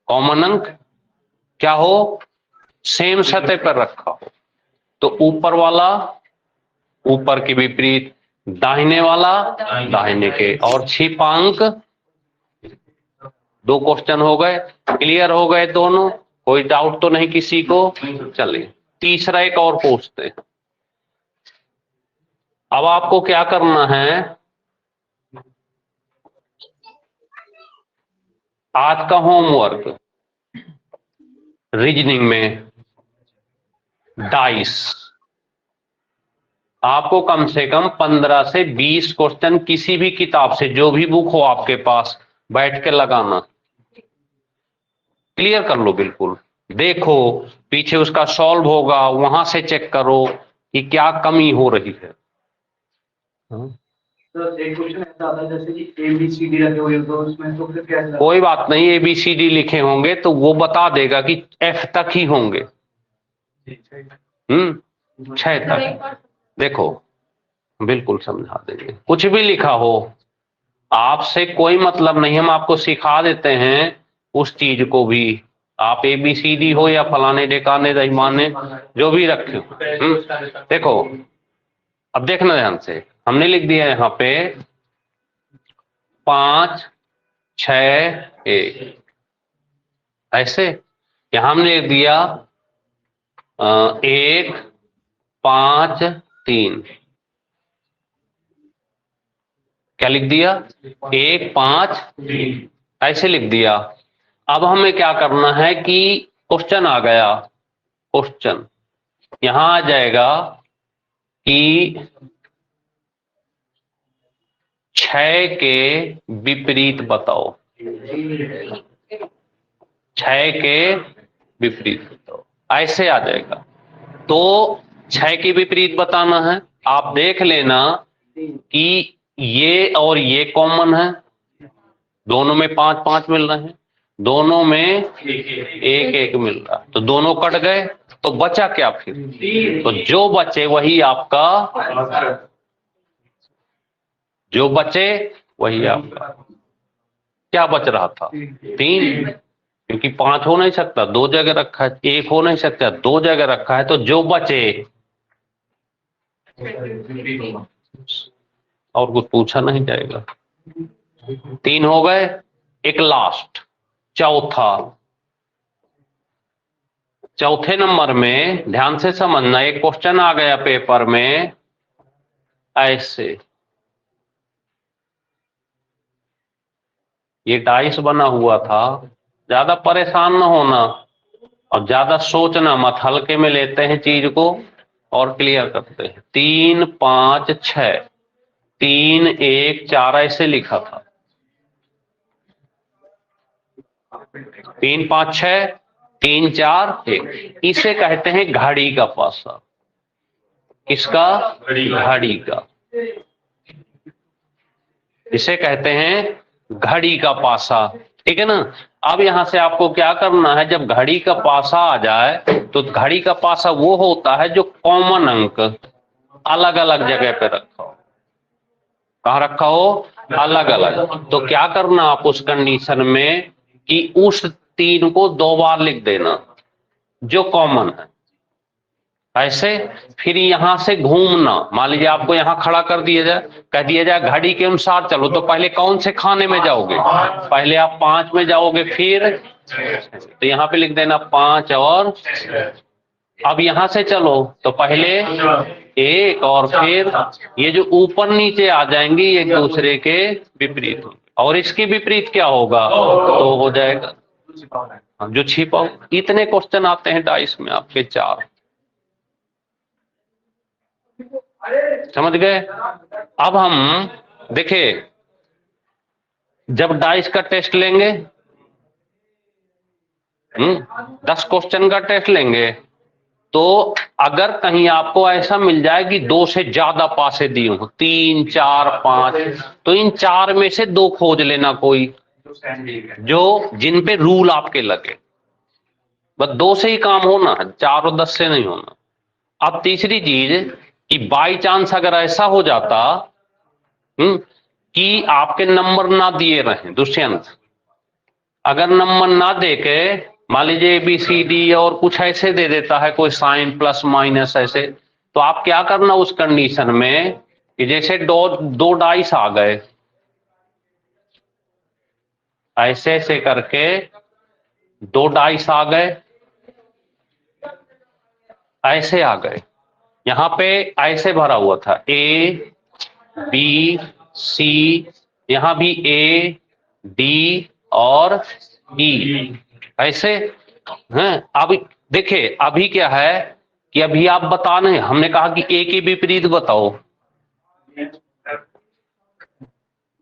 कॉमन अंक क्या हो, सेम सतह पर रखा हो तो ऊपर वाला ऊपर के विपरीत, दाहिने वाला दाहिने के, और छिपांक। 2 क्वेश्चन हो गए, क्लियर हो गए दोनों, कोई डाउट तो नहीं किसी को? चलिए तीसरा एक और पूछते हैं। अब आपको क्या करना है, आज का होमवर्क रीजनिंग में डाइस, आपको कम से कम 15 से 20 क्वेश्चन किसी भी किताब से, जो भी बुक हो आपके पास, बैठ के लगाना, क्लियर कर लो बिल्कुल। देखो पीछे उसका सॉल्व होगा, वहां से चेक करो कि क्या कमी हो रही है। तो एक क्वेश्चन ऐसा आता है जैसे कि ABCD रखे हुए तो उसमें तो फिर क्या? कोई बात नहीं, ABCD लिखे होंगे तो वो बता देगा कि F तक ही होंगे। 6 तक देखो बिल्कुल समझा देंगे। कुछ भी लिखा हो, आपसे कोई मतलब नहीं, हम आपको सिखा देते हैं उस चीज को भी। आप ABCD हो या फलाने ढेकाने रहमाने जो भी रखे हो। देखो अब देखना ध्यान से, हमने लिख दिया यहाँ पे 5, 6, 1, ऐसे। यहां हमने लिख दिया 1, 5, 3, क्या लिख दिया? 1, 5, 3, ऐसे लिख दिया। अब हमें क्या करना है कि क्वेश्चन आ गया, क्वेश्चन यहां आ जाएगा कि 6 के विपरीत बताओ, 6 के विपरीत बताओ, ऐसे आ जाएगा। तो 6 के विपरीत बताना है। आप देख लेना कि ये और ये कॉमन है, दोनों में 5-5 मिल रहे हैं, दोनों में 1-1 मिल रहा, तो दोनों कट गए, तो बचा क्या फिर? तो जो बचे वही आपका, जो बचे वही आपका। क्या बच रहा था? 3, क्योंकि 5 हो नहीं सकता, 2 जगह रखा है, 1 हो नहीं सकता, 2 जगह रखा है, तो जो बचे और कुछ पूछा नहीं जाएगा। 3 हो गए, एक लास्ट चौथा। चौथे नंबर में ध्यान से समझना, एक क्वेश्चन आ गया पेपर में ऐसे, ये डाइस बना हुआ था, ज्यादा परेशान ना होना और ज्यादा सोचना मत, हल्के में लेते हैं चीज को और क्लियर करते हैं। 3, 5, 6, 3, 1, 4 ऐसे लिखा था। 3, 5, 6, 3, 4, 1, इसे कहते हैं घड़ी का पासा। किसका? घड़ी का। इसे कहते हैं घड़ी का पासा, ठीक है ना। अब यहां से आपको क्या करना है, जब घड़ी का पासा आ जाए तो घड़ी का पासा वो होता है जो कॉमन अंक अलग अलग जगह पे रखा हो। कहाँ रखा हो? अलग अलग। तो क्या करना आप उस कंडीशन में कि उस 3 को 2 बार लिख देना जो कॉमन है ऐसे। फिर यहां से घूमना, मान लीजिए आपको यहां खड़ा कर दिया जाए, कह दिया जाए घड़ी के अनुसार चलो, तो पहले कौन से खाने में जाओगे? पहले आप 5 में जाओगे, फिर तो यहां पे लिख देना 5 और अब यहां से चलो तो पहले 1 और फिर ये जो ऊपर नीचे आ जाएंगी एक दूसरे के विपरीत होंगे, और इसके विपरीत क्या होगा? तो हो जाएगा जो छिपा हो। इतने क्वेश्चन आते हैं डाइस में आपके 4, समझ गए। अब हम देखे, जब डाइस का टेस्ट लेंगे 10 क्वेश्चन का टेस्ट लेंगे, तो अगर कहीं आपको ऐसा मिल जाए कि 2 से ज्यादा पासे दिए हो, 3, 4, 5, तो इन 4 में से 2 खोज लेना कोई जो जिन पे रूल आपके लगे। बस 2 से ही काम होना है, 4 और 10 से नहीं होना। अब तीसरी चीज कि बाई चांस अगर ऐसा हो जाता कि आपके नंबर ना दिए रहे, दुष्यंत अगर नंबर ना देके मान लीजिए ABCD और कुछ ऐसे दे देता है, कोई साइन प्लस माइनस ऐसे, तो आप क्या करना उस कंडीशन में कि जैसे 2 डाइस आ गए, ऐसे ऐसे करके 2 डाइस आ गए, ऐसे आ गए, यहां पे ऐसे भरा हुआ था ABC, यहां भी AD और E ऐसे हैं। अब देखिए अभी क्या है कि अभी आप बताने, हमने कहा कि A के विपरीत बताओ,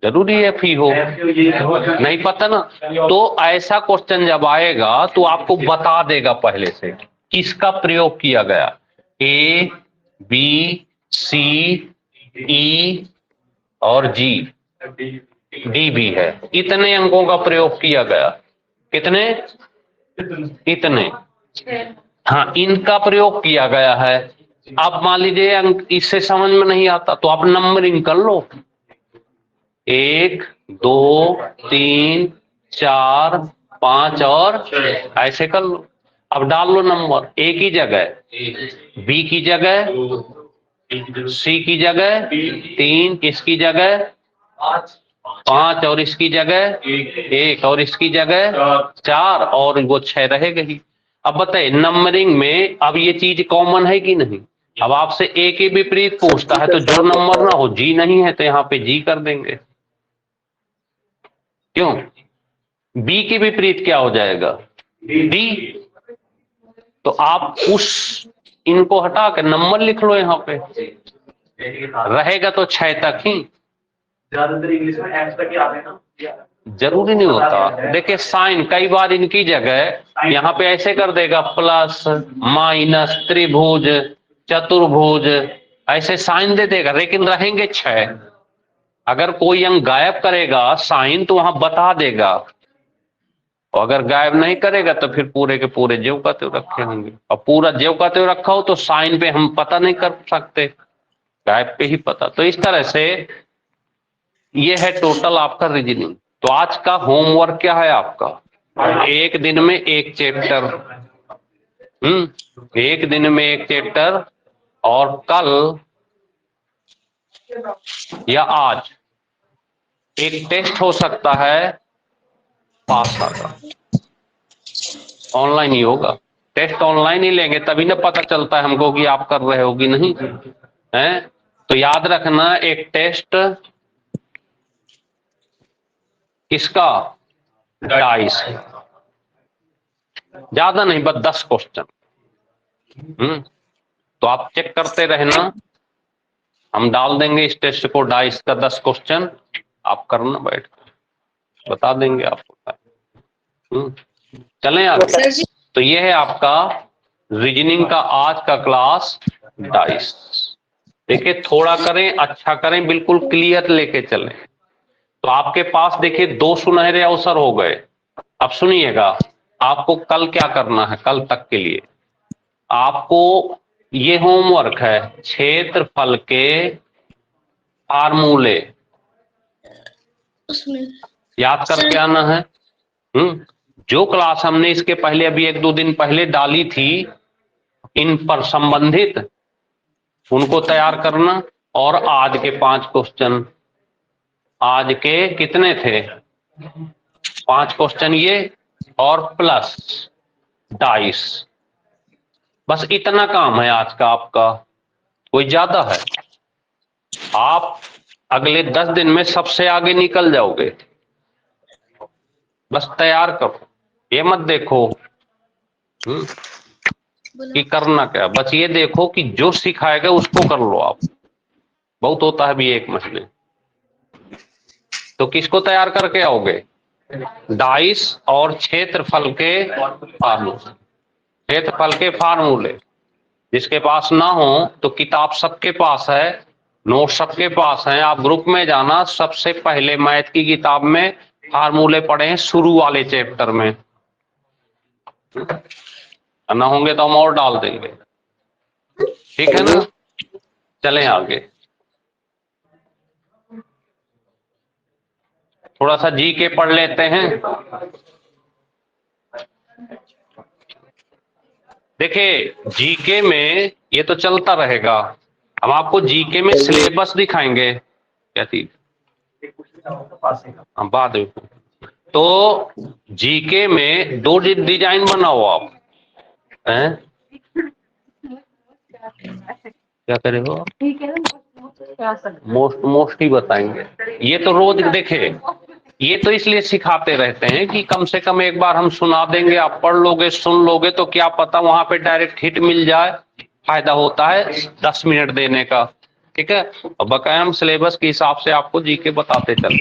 जरूरी है फी हो, नहीं पता ना, तो ऐसा क्वेश्चन जब आएगा तो आपको बता देगा पहले से किसका प्रयोग किया गया। ABCE और G, D भी है, इतने अंकों का प्रयोग किया गया। कितने? इतने, हाँ इनका प्रयोग किया गया है। अब मान लीजिए अंक इससे समझ में नहीं आता तो आप नंबरिंग कर लो, 1, 2, 3, 4, 5 और ऐसे कर लो। अब डाल लो नंबर, A की जगह, B की जगह, C की जगह 3, इसकी जगह 5 और इसकी जगह 1 और इसकी जगह 4 और वो 6 रहेगा ही। अब बताइए नंबरिंग में अब ये चीज कॉमन है कि नहीं? अब आपसे A के विपरीत पूछता है तो जो नंबर ना हो, G नहीं है तो यहाँ पे G कर देंगे। क्यों? B के विपरीत क्या हो जाएगा? D। तो आप उस इनको हटा के नंबर लिख लो यहाँ पे, रहेगा तो 6 तक ही। ज्यादातर इंग्लिश में एफ तक ही आते हैं ना, जरूरी नहीं होता। देखिए साइन कई बार इनकी जगह यहाँ पे ऐसे कर देगा, प्लस माइनस, त्रिभुज, चतुर्भुज, ऐसे साइन दे देगा, लेकिन रहेंगे 6। अगर कोई अंक गायब करेगा साइन तो वहां बता देगा, और अगर गायब नहीं करेगा तो फिर पूरे के पूरे ज्यों का त्यों रखे होंगे, और पूरा ज्यों का त्यों रखा हो तो साइन पे हम पता नहीं कर सकते, गायब पे ही पता। तो इस तरह से ये है टोटल आपका रीजनिंग। तो आज का होमवर्क क्या है आपका? एक दिन में एक चैप्टर, एक दिन में एक चैप्टर, और कल या आज एक टेस्ट हो सकता है पास का, ऑनलाइन ही होगा। टेस्ट ऑनलाइन ही लेंगे तभी ना पता चलता है हमको कि आप कर रहे हो कि नहीं है। तो याद रखना, एक टेस्ट किसका? डाइस। ज्यादा नहीं, बस 10 क्वेश्चन। तो आप चेक करते रहना, हम डाल देंगे इस टेस्ट को, डाइस का 10 क्वेश्चन, आप करना बैठ कर, बता देंगे आपको। चलें आगे। तो ये है आपका रीजनिंग का आज का क्लास डाइस। देखिए थोड़ा करें, अच्छा करें, बिल्कुल क्लियर लेके चलें। तो आपके पास देखिए 2 सुनहरे अवसर हो गए। अब सुनिएगा, आपको कल क्या करना है, कल तक के लिए आपको ये होमवर्क है, क्षेत्रफल के फार्मूले याद करके आना है। जो क्लास हमने इसके पहले अभी 1-2 दिन पहले डाली थी, इन पर संबंधित उनको तैयार करना। और आज के 5 क्वेश्चन, आज के कितने थे? 5 क्वेश्चन ये, और प्लस डाइस। बस इतना काम है आज का आपका, कोई ज्यादा है? आप अगले 10 दिन में सबसे आगे निकल जाओगे। बस तैयार करो, ये मत देखो कि करना क्या, बस ये देखो कि जो सिखाएगा उसको कर लो आप। बहुत होता है भी एक महीने। तो किसको तैयार करके आओगे? डाइस और क्षेत्रफल के फार्मूले। क्षेत्रफल के फार्मूले जिसके पास ना हो तो किताब सबके पास है, नोट सबके पास है। आप ग्रुप में जाना, सबसे पहले मैथ की किताब में फार्मूले पढ़े हैं शुरू वाले चैप्टर में, ना होंगे तो हम और डाल देंगे, ठीक है ना। चलें आगे, थोड़ा सा जीके पढ़ लेते हैं। देखिए जीके में ये तो चलता रहेगा, हम आपको जीके में सिलेबस दिखाएंगे क्या थी, हम बात। तो जीके में 2 डिजाइन बनाओ आप, हैं? क्या करे हो आप? मोस्ट ही बताएंगे। ये तो रोज देखे, ये तो इसलिए सिखाते रहते हैं कि कम से कम एक बार हम सुना देंगे, आप पढ़ लोगे, सुन लोगे, तो क्या पता वहां पे डायरेक्ट हिट मिल जाए। फायदा होता है 10 मिनट देने का, ठीक है। अब बकाया हम सिलेबस के हिसाब से आपको जीके बताते चले।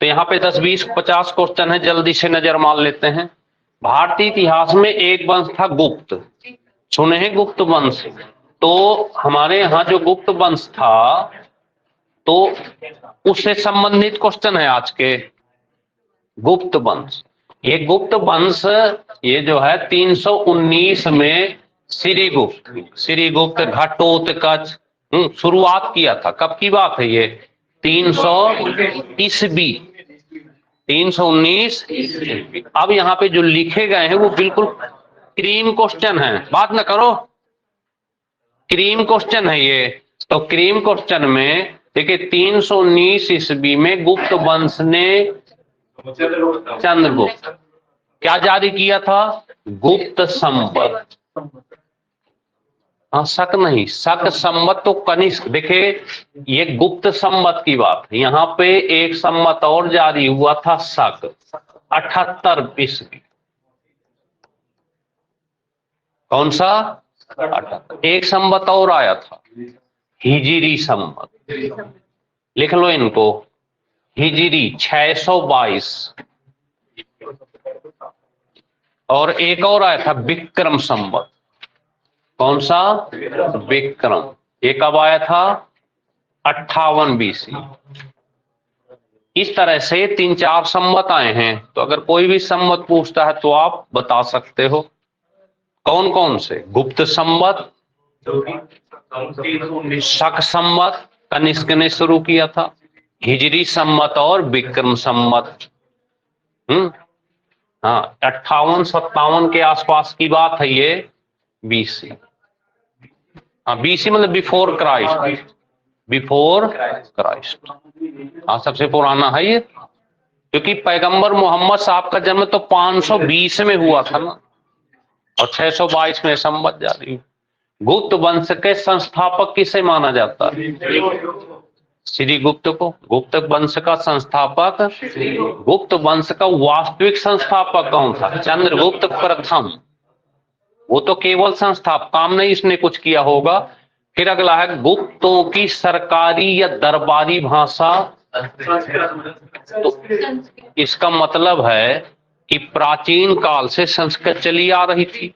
तो यहाँ पे 10, 20, 50 क्वेश्चन है, जल्दी से नजर मार लेते हैं। भारतीय इतिहास में एक वंश था गुप्त, सुने हैं गुप्त वंश? तो हमारे यहाँ जो गुप्त वंश था, तो उससे संबंधित क्वेश्चन है आज के। गुप्त वंश, ये गुप्त वंश, ये जो है 319 में श्रीगुप्त घटोत्कच शुरुआत किया था। कब की बात है ये? 300 ईस्वी, 319। अब यहाँ पे जो लिखे गए हैं वो बिल्कुल क्रीम क्वेश्चन है, बात ना करो, क्रीम क्वेश्चन है ये। तो क्रीम क्वेश्चन में देखिए 319 ईस्वी में गुप्त वंश ने चंद्रगुप्त क्या जारी किया था? गुप्त संवत। हाँ, शक नहीं, शक संवत तो कनिष्क। देखिए ये गुप्त संवत की बात है, यहाँ पे एक संवत और जारी हुआ था, शक 78 ईस्वी। कौन सा? 78। एक संवत और आया था, हिजरी संवत, लिख लो इनको, हिजरी 622। और एक और आया था विक्रम संवत। कौन सा? विक्रम। ये कब आया था? 58 BC। इस तरह से 3-4 संवत आए हैं। तो अगर कोई भी संवत पूछता है तो आप बता सकते हो कौन कौन से। गुप्त संवत, शक संवत कनिष्क ने शुरू किया था, हिजरी सम्मत और विक्रम सम्मत। हाँ, 58-57 के आसपास की बात है ये, बीसी। हाँ, बीसी मतलब बिफोर क्राइस्ट, बिफोर क्राइस्ट। हाँ, सबसे पुराना है ये, क्योंकि पैगंबर मोहम्मद साहब का जन्म तो 520 में हुआ था ना, और 622 में संवत जारी। गुप्त वंश के संस्थापक किसे माना जाता है? श्री गुप्त को। गुप्त वंश का संस्थापक, गुप्त वंश का वास्तविक संस्थापक कौन था? चंद्रगुप्त प्रथम। वो तो केवल संस्थापक, काम नहीं इसने कुछ किया होगा। फिर अगला है गुप्तों की सरकारी या दरबारी भाषा। तो इसका मतलब है कि प्राचीन काल से संस्कृत चली आ रही थी।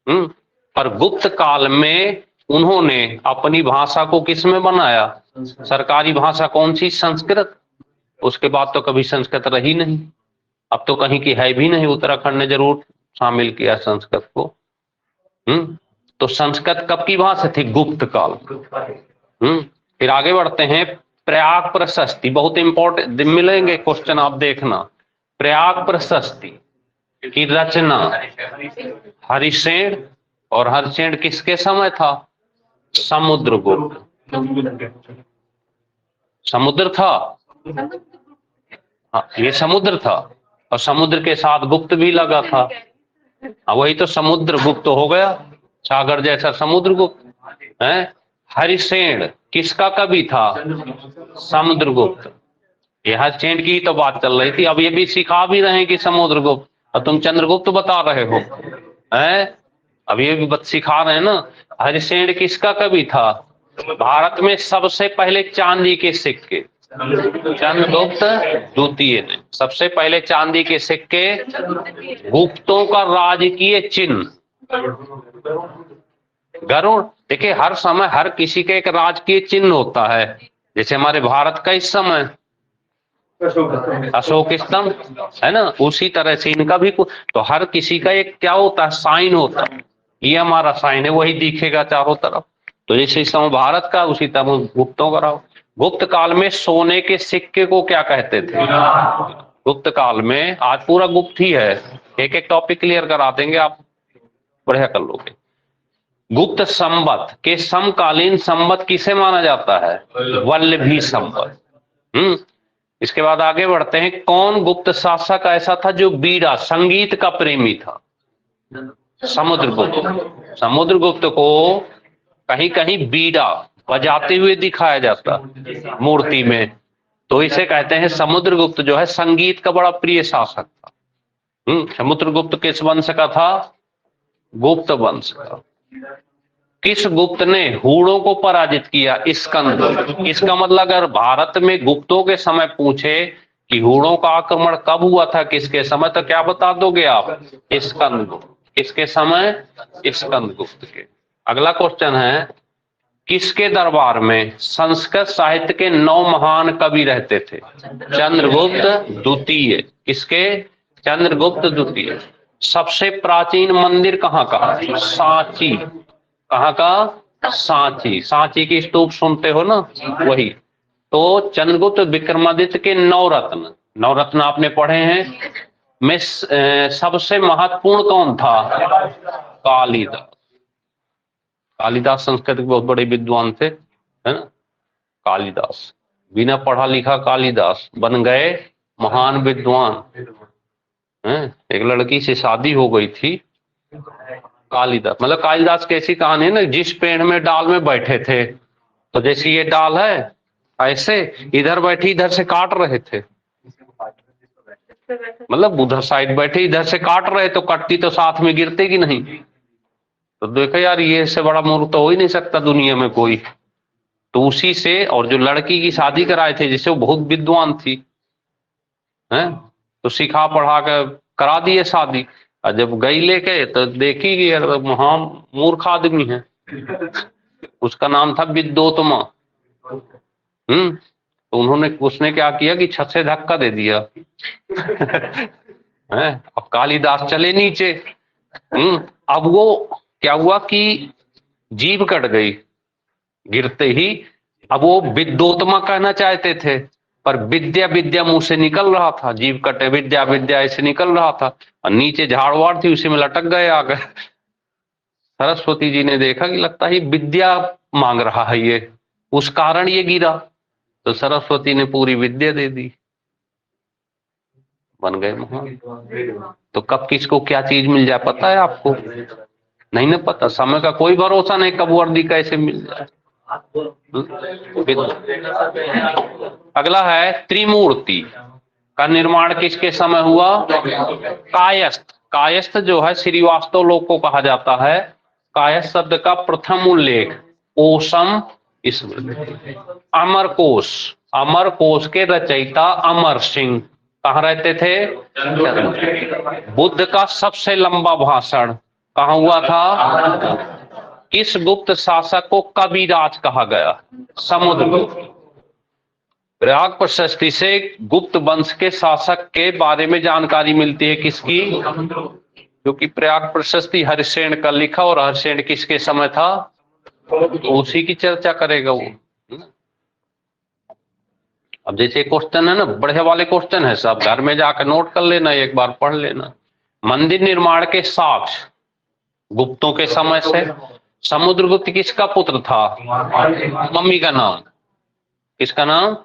पर गुप्त काल में उन्होंने अपनी भाषा को किस में बनाया? सरकारी भाषा कौन सी? संस्कृत। उसके बाद तो कभी संस्कृत रही नहीं, अब तो कहीं की है भी नहीं। उत्तराखंड ने जरूर शामिल किया संस्कृत को। तो संस्कृत कब की भाषा थी? गुप्त काल। फिर आगे बढ़ते हैं। प्रयाग प्रशस्ति, बहुत इंपॉर्टेंट मिलेंगे क्वेश्चन, आप देखना। प्रयाग प्रशस्ति की रचना हरिसेन, और हरिसेन किसके समय था? समुद्रगुप्त। समुद्र था, हाँ ये समुद्र था, और समुद्र के साथ गुप्त भी लगा था। वही तो समुद्रगुप्त हो गया, सागर जैसा समुद्रगुप्त है। हरिसेन किसका कवि था? समुद्रगुप्त। ये हरिसेन की तो बात चल रही थी, अब ये भी सिखा भी रहे हैं कि समुद्रगुप्त, और तुम चंद्रगुप्त बता रहे हो हैं। अब ये भी सिखा रहे हैं ना। हरिसेन किसका कवि था? भारत में सबसे पहले चांदी के सिक्के चंद्रगुप्त द्वितीय ने, सबसे पहले चांदी के सिक्के, गुप्तों का राजकीय चिन्ह गरुड़। देखिए, हर समय हर किसी का एक राजकीय चिन्ह होता है। जैसे हमारे भारत का इस समय अशोक स्तंभ है ना, उसी तरह से इनका भी तो हर किसी का एक क्या होता है? साइन होता है। ये हमारा साइन है, वही दिखेगा चारों तरफ। तो जैसे इस समय भारत का, उसी तरह गुप्तों का रहा। गुप्त काल में सोने के सिक्के को क्या कहते थे? गुप्त काल में, आज पूरा गुप्त ही है, एक एक टॉपिक क्लियर करा देंगे, आप बढ़िया कर लोगे। गुप्त संवत के समकालीन संवत किसे माना जाता है? वल्लभी संवत। इसके बाद आगे बढ़ते हैं। कौन गुप्त शासक ऐसा था जो बीड़ा, संगीत का प्रेमी था? समुद्रगुप्त। समुद्रगुप्त को कहीं कहीं बीड़ा बजाते हुए दिखाया जाता मूर्ति में, तो इसे कहते हैं समुद्रगुप्त जो है संगीत का बड़ा प्रिय शासक था। समुद्रगुप्त किस वंश का था? गुप्त वंश का। किस गुप्त ने हूणों को पराजित किया? स्कंदगुप्त। इसका मतलब अगर भारत में गुप्तों के समय पूछे कि हूणों का आक्रमण कब हुआ था, किसके समय, तो क्या बता दोगे आप? स्कंदगुप्त। किसके समय? स्कंदगुप्त के। अगला क्वेश्चन है, किसके दरबार में संस्कृत साहित्य के 9 महान कवि रहते थे? चंद्रगुप्त द्वितीय। किसके? चंद्रगुप्त द्वितीय। सबसे प्राचीन मंदिर कहाँ का? सांची। कहाँ का? सांची। सांची की स्तूप सुनते हो ना, वही। तो चंद्रगुप्त विक्रमादित्य के 9 रत्न, 9 रत्न आपने पढ़े हैं में सबसे महत्वपूर्ण कौन था? कालिदास। कालिदास संस्कृत के बहुत बड़े विद्वान थे, है ना। कालिदास, बिना पढ़ा लिखा कालिदास बन गए महान विद्वान। एक लड़की से शादी हो गई थी, कालिदास। मतलब कालिदास की ऐसी कहानी है ना, जिस पेड़ में डाल में बैठे थे, तो जैसे ये डाल है ऐसे इधर बैठी इधर से काट रहे थे, मतलब उधर साइड बैठे इधर से काट रहे, तो कटती तो साथ में गिरते कि नहीं। तो देखो यार, ये से बड़ा मूर्ख तो हो ही नहीं सकता दुनिया में कोई। तो उसी से, और जो लड़की की शादी कराए थे जिससे वो बहुत विद्वान थी, हैं, तो सिखा पढ़ा कर करा दिए शादी। और जब गई लेके तो देखी कि यार महा मूर्ख आदमी है। उसका नाम था विद्योतमा। तो उसने क्या किया कि छत से धक्का दे दिया। अब कालिदास चले नीचे। अब वो क्या हुआ कि जीभ कट गई गिरते ही, अब वो विद्योत्मा कहना चाहते थे, पर विद्या विद्या मुंह से निकल रहा था, जीव कटे विद्या विद्या ऐसे निकल रहा था, और नीचे झाड़वाड़ थी उसी में लटक गए आगे। सरस्वती जी ने देखा कि लगता है विद्या मांग रहा है ये, उस कारण ये गिरा, तो सरस्वती ने पूरी विद्या दे दी, बन गए महान। तो कब किसको क्या चीज मिल जाए पता है आपको? नहीं ना पता, समय का कोई भरोसा नहीं, कब वर्दी कैसे मिल जाए। अगला है त्रिमूर्ति का निर्माण किसके समय हुआ? कायस्थ। कायस्थ जो है श्रीवास्तव लोग को कहा जाता है। कायस्थ शब्द का प्रथम उल्लेख ओसम स्मृति। अमरकोश, अमरकोश के रचयिता अमर सिंह कहाँ रहते थे? बुद्ध का सबसे लंबा भाषण कहाँ हुआ था? किस गुप्त शासक को कविराज कहा गया? समुद्रगुप्त। प्रयाग प्रशस्ति से गुप्त वंश के शासक के बारे में जानकारी मिलती है किसकी? क्योंकि प्रयाग प्रशस्ति हरिसेन का लिखा, और हरिसेन किसके समय था? उसी की चर्चा करेगा वो। अब जैसे क्वेश्चन है ना, बढ़िया वाले क्वेश्चन है, सब घर में जाकर नोट कर लेना, एक बार पढ़ लेना। मंदिर निर्माण के साक्ष्य गुप्तों के समय से। समुद्रगुप्त किसका पुत्र था? मम्मी का नाम, किसका नाम?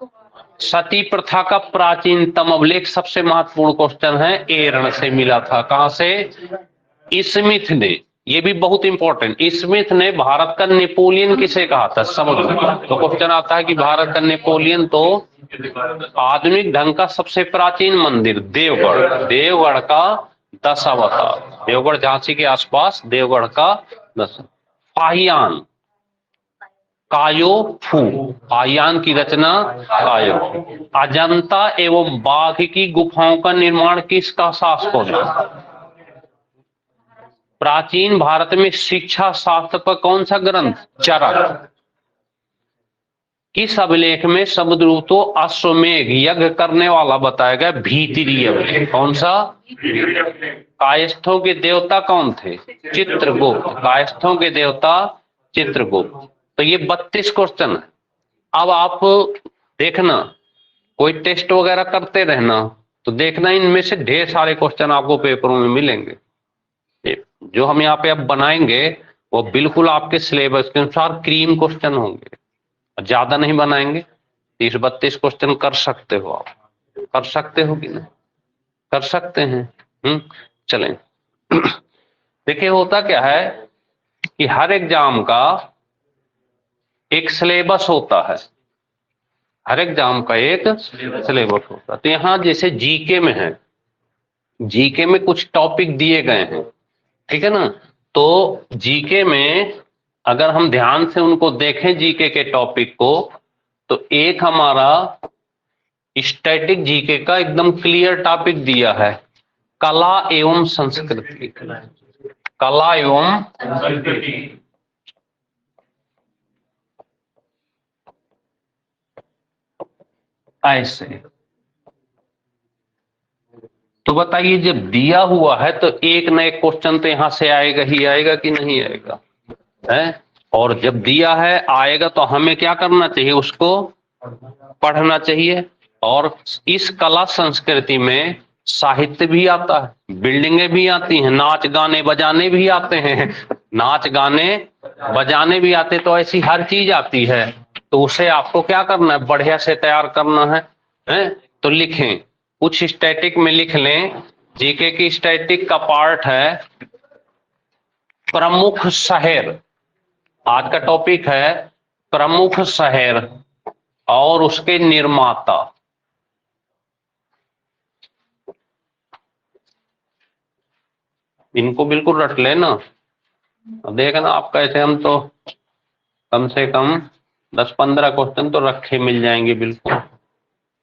सती प्रथा का प्राचीनतम अभिलेख, सबसे महत्वपूर्ण क्वेश्चन है, एरण से मिला था। कहां से? स्मिथ ने, ये भी बहुत इंपॉर्टेंट, स्मिथ ने भारत का नेपोलियन किसे कहा था? समुद्रगुप्त। तो क्वेश्चन आता है कि भारत का नेपोलियन, तो आधुनिक ढंग का सबसे प्राचीन मंदिर देवगढ़, देवगढ़ का 10 अवतार, देवगढ़ झांसी के आसपास देवगढ़ का 10। फाहियान, कायो फू, फाहियान की रचना कायो। अजंता एवं बाघ की गुफाओं का निर्माण किसका शासकों ने? प्राचीन भारत में शिक्षा शास्त्र पर कौन सा ग्रंथ? चरक। किस अभिलेख में समुद्रगुप्त को अश्वमेघ यज्ञ करने वाला बताया गया? भीतरी अभिलेख। कौन सा? कायस्थों के देवता कौन थे? चित्रगुप्त। कायस्थों के देवता चित्रगुप्त। तो ये 32 क्वेश्चन है। अब आप देखना, कोई टेस्ट वगैरह करते रहना, तो देखना इनमें से ढेर सारे क्वेश्चन आपको पेपरों में मिलेंगे। जो हम यहाँ पे अब बनाएंगे वो बिल्कुल आपके सिलेबस के अनुसार क्रीम क्वेश्चन होंगे, ज्यादा नहीं बनाएंगे। 30-32 क्वेश्चन कर सकते हो आप, कर सकते हो कि नहीं? कर सकते हैं। चलें। देखिए होता क्या है कि हर एग्जाम का एक सिलेबस होता है, हर एग्जाम का एक सिलेबस होता है। तो यहाँ जैसे जीके में है, जीके में कुछ टॉपिक दिए गए हैं, ठीक है ना? तो जीके में अगर हम ध्यान से उनको देखें, जीके के टॉपिक को, तो एक हमारा स्टैटिक जीके का एकदम क्लियर टॉपिक दिया है, कला एवं संस्कृति। कला एवं संस्कृति। ऐसे तो बताइए, जब दिया हुआ है तो एक न एक क्वेश्चन तो यहां से आएगा ही आएगा कि नहीं आएगा है? और जब दिया है आएगा तो हमें क्या करना चाहिए? उसको पढ़ना चाहिए। और इस कला संस्कृति में साहित्य भी आता है, बिल्डिंगें भी आती हैं, नाच गाने बजाने भी आते हैं, नाच गाने बजाने भी आते, तो ऐसी हर चीज आती है। तो उसे आपको क्या करना है? बढ़िया से तैयार करना है? तो लिखें, कुछ स्टैटिक में लिख लें। जीके की स्टैटिक का पार्ट है प्रमुख शहर। आज का टॉपिक है प्रमुख शहर और उसके निर्माता। इनको बिल्कुल रट लेना, देखना आप कैसे, हम तो कम से कम 10-15 क्वेश्चन तो रखे मिल जाएंगे बिल्कुल।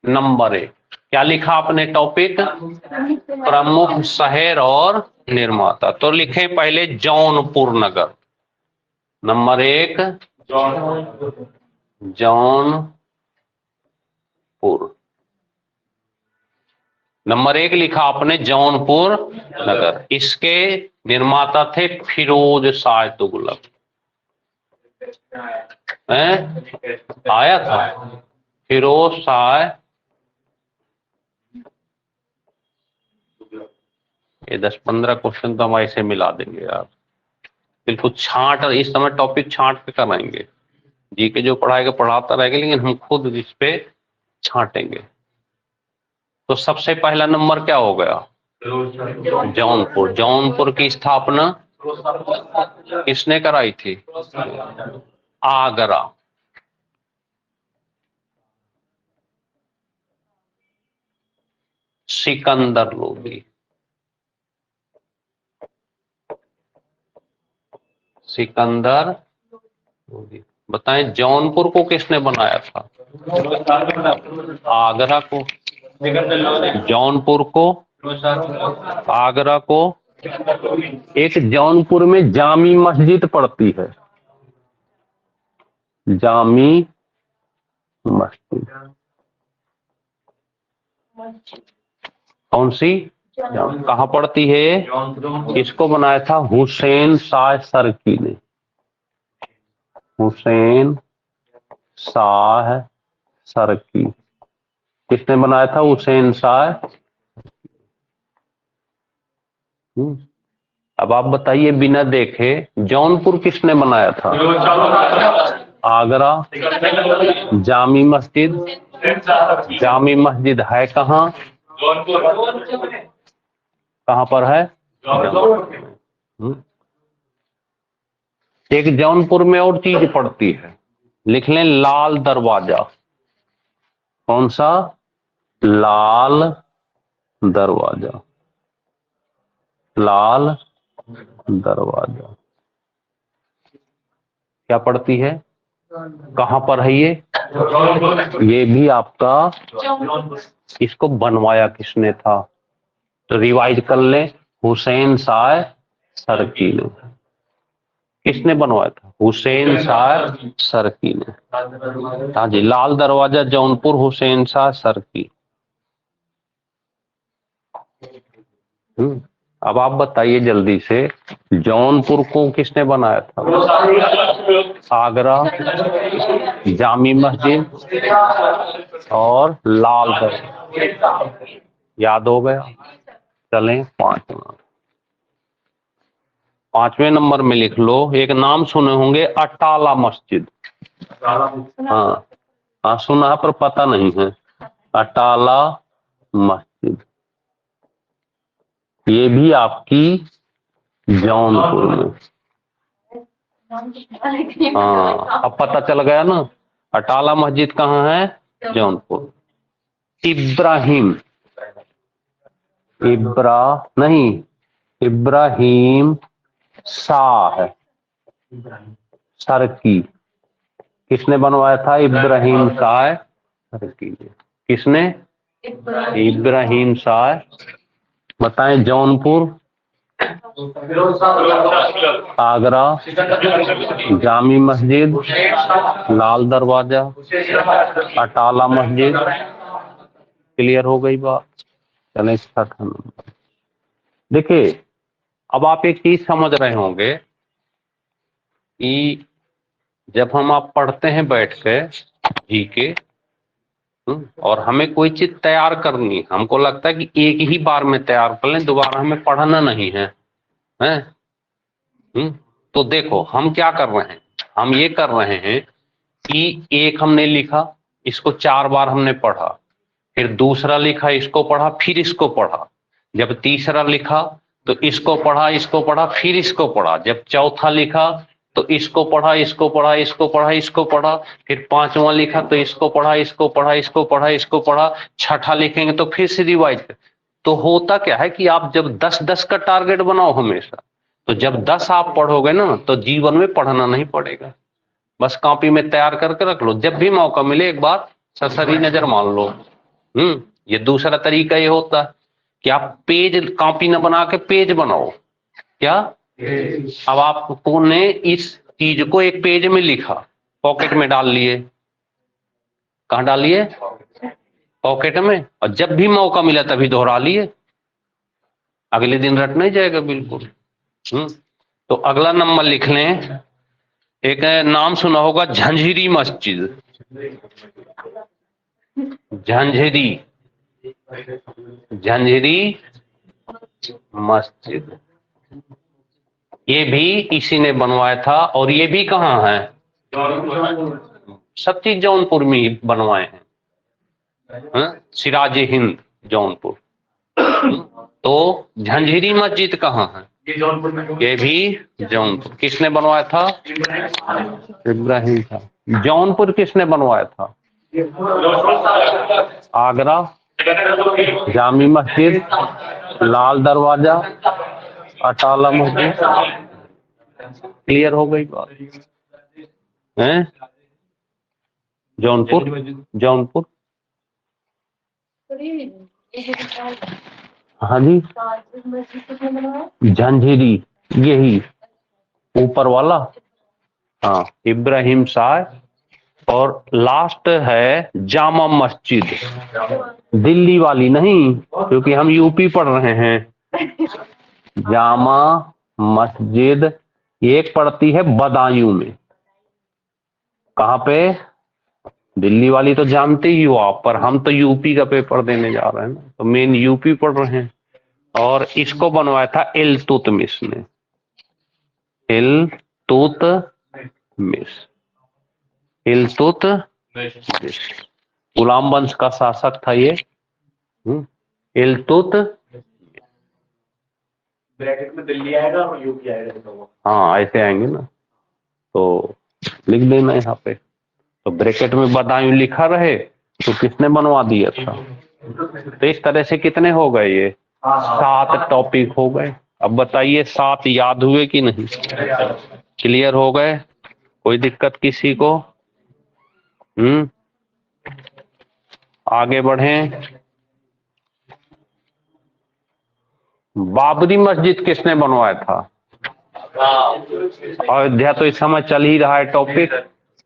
नंबर 1 क्या लिखा आपने टॉपिक? प्रमुख शहर और निर्माता। तो लिखें पहले जौनपुर नगर। नंबर 1 जौनपुर। नंबर 1 लिखा आपने जौनपुर नगर। इसके निर्माता थे फिरोज शाह तुगलक। आया था फिरोज शाह, ये 10-15 क्वेश्चन तो हम ऐसे मिला देंगे यार, बिल्कुल छांट। इस समय टॉपिक छांट पे कराएंगे, जीके जो पढ़ाएगा पढ़ाता रहेगा, लेकिन हम खुद इस पे छांटेंगे। तो सबसे पहला नंबर क्या हो गया? जौनपुर। जौनपुर की स्थापना किसने कराई थी? आगरा। सिकंदर लोदी। सिकंदर लोदी। बताएं जौनपुर को किसने बनाया था? आगरा को। जौनपुर को, आगरा को। एक जौनपुर में जामी मस्जिद पड़ती है, जामी मस्जिद। कौन सी? कहाँ पड़ती है? इसको बनाया था हुसैन शाह सरकी ने। हुसैन शाह सरकी किसने बनाया था? हुसैन शाह। अब आप बताइए बिना देखे, जौनपुर किसने बनाया था? आगरा। जामी मस्जिद, जामी मस्जिद है कहाँ? कहाँ पर है? एक जौनपुर में और चीज पड़ती है, लिख लें, लाल दरवाजा। कौन सा? लाल दरवाजा। लाल दरवाजा क्या पड़ती है? कहां पर है ये भी आपका। इसको बनवाया किसने था? तो रिवाइज कर ले, हुसैन शाह सरकी ने। किसने बनवाया था? हुसैन शाह सरकी ने। हाँ जी, लाल दरवाजा जौनपुर, हुसैन शाह सरकी। अब आप बताइए जल्दी से, जौनपुर को किसने बनाया था? आगरा, जामी मस्जिद और लाल दरवाजा। याद हो गया? चलें पांचवें नंबर में लिख लो, एक नाम सुने होंगे, अटाला मस्जिद। हाँ हाँ, सुना पर पता नहीं है। अटाला मस्जिद, ये भी आपकी जौनपुर में। हाँ, अब पता चल गया ना, अटाला मस्जिद कहाँ है? जौनपुर। इब्राहिम, इब्राहिम शाह सरकी किसने बनवाया था? इब्राहिम शाह सरकी ने। किसने? इब्राहिम शाह। बताएं जौनपुर, आगरा, जामी मस्जिद, लाल दरवाजा, अटाला मस्जिद। क्लियर हो गई बात? चलें छठा नंबर। देखिए, अब आप एक चीज समझ रहे होंगे कि जब हम आप पढ़ते हैं बैठ के जीके, और हमें कोई चीज तैयार करनी, हमको लगता है कि एक ही बार में तैयार कर लें, दोबारा हमें पढ़ना नहीं है, तो देखो हम क्या कर रहे हैं, हम ये कर रहे हैं कि एक हमने लिखा, इसको 4 बार हमने पढ़ा, फिर दूसरा लिखा, इसको पढ़ा, फिर इसको पढ़ा, जब तीसरा लिखा तो इसको पढ़ा, इसको पढ़ा, फिर इसको पढ़ा, जब चौथा लिखा तो इसको पढ़ा, इसको पढ़ा, इसको पढ़ा, इसको पढ़ा, फिर पांचवा लिखा तो इसको पढ़ा, इसको पढ़ा, इसको पढ़ा, इसको पढ़ा, छठा लिखेंगे तो फिर से रिवाइज। तो होता क्या है कि आप जब 10-10 का टारगेट बनाओ हमेशा, तो जब 10 आप पढ़ोगे ना तो जीवन में पढ़ना नहीं पड़ेगा, बस कॉपी में तैयार करके रख लो, जब भी मौका मिले एक बार सरसरी नजर मान लो। ये दूसरा तरीका ये होता है कि आप पेज कॉपी न बना के पेज बनाओ। क्या? अब आपको ने इस चीज को एक पेज में लिखा, पॉकेट में डाल लिए। कहां डालिए? पॉकेट में। और जब भी मौका मिला तभी दोहरा लिए, अगले दिन रट नहीं जाएगा बिल्कुल। तो अगला नंबर लिख लें, एक नाम सुना होगा झंझरी मस्जिद, झंझरी, झंझरी मस्जिद, ये भी इसी ने बनवाया था। और ये भी कहाँ है? सब चीज जौनपुर में ही बनवाए हैं, सिराज हिंद जौनपुर। तो झंझरी मस्जिद कहाँ है? ये जौनपुर में, ये भी जौनपुर। किसने बनवाया था? इब्राहिम था। जौनपुर किसने बनवाया था? आगरा, जामी मस्जिद, लाल दरवाजा, अटाला मस्जिद। क्लियर हो गई बात है? जौनपुर, जौनपुर। हाँ जी, झंझरी, यही ऊपर वाला, हाँ, इब्राहिम शाह। और लास्ट है जामा मस्जिद, दिल्ली वाली नहीं, क्योंकि हम यूपी पढ़ रहे हैं। जामा मस्जिद एक पड़ती है बदायूं में। कहाँ पे? दिल्ली वाली तो जानते ही हो आप, पर हम तो यूपी का पेपर देने जा रहे हैं ना, तो मेन यूपी पढ़ रहे हैं। और इसको बनवाया था इल्तुतमिश ने, इल्तुतमिश, इल्तुतमिश गुलाम वंश का शासक था ये। इल्तुत, ब्रैकेट में दिल्ली आएगा और यूपी आएगा। हाँ ऐसे आएंगे ना, तो लिख देना यहाँ पे। तो ब्रैकेट में बदायूं लिखा रहे तो किसने बनवा दिया था। तो इस तरह से कितने हो गए? ये 7 टॉपिक हो गए। अब बताइए 7 याद हुए कि नहीं? क्लियर हो गए? कोई दिक्कत किसी को? आगे बढ़ें। बाबरी मस्जिद किसने बनवाया था? अयोध्या तो इस समय चल ही रहा है टॉपिक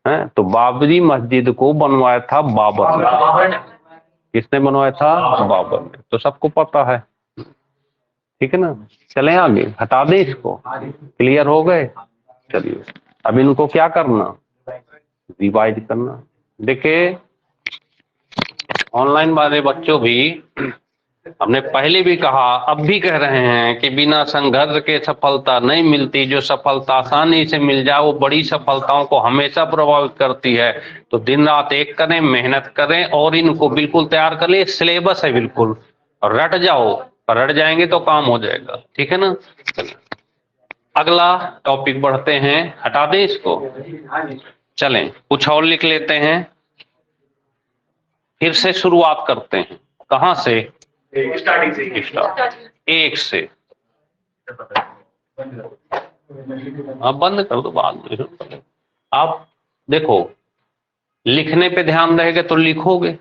है, तो बाबरी मस्जिद को बनवाया था बाबर ने। किसने बनवाया था? बाबर ने। तो सबको पता है, ठीक है ना। चलें आगे, हटा दें इसको। क्लियर हो गए? चलिए अब इनको क्या करना? रिवाइज करना। देखिए ऑनलाइन वाले बच्चों भी, हमने पहले भी कहा, अब भी कह रहे हैं कि बिना संघर्ष के सफलता नहीं मिलती। जो सफलता आसानी से मिल जाए वो बड़ी सफलताओं को हमेशा प्रभावित करती है। तो दिन रात एक करें, मेहनत करें और इनको बिल्कुल तैयार कर ले। सिलेबस है बिल्कुल, रट जाओ, रट जाएंगे तो काम हो जाएगा, ठीक है ना। अगला टॉपिक बढ़ते हैं, हटा दें इसको। चलें कुछ और लिख लेते हैं, फिर से शुरुआत करते हैं। कहां से? स्टार्टिंग से। एक से। अब बंद कर दो बाद में। आप देखो, लिखने पे ध्यान रहेगा तो लिखोगे,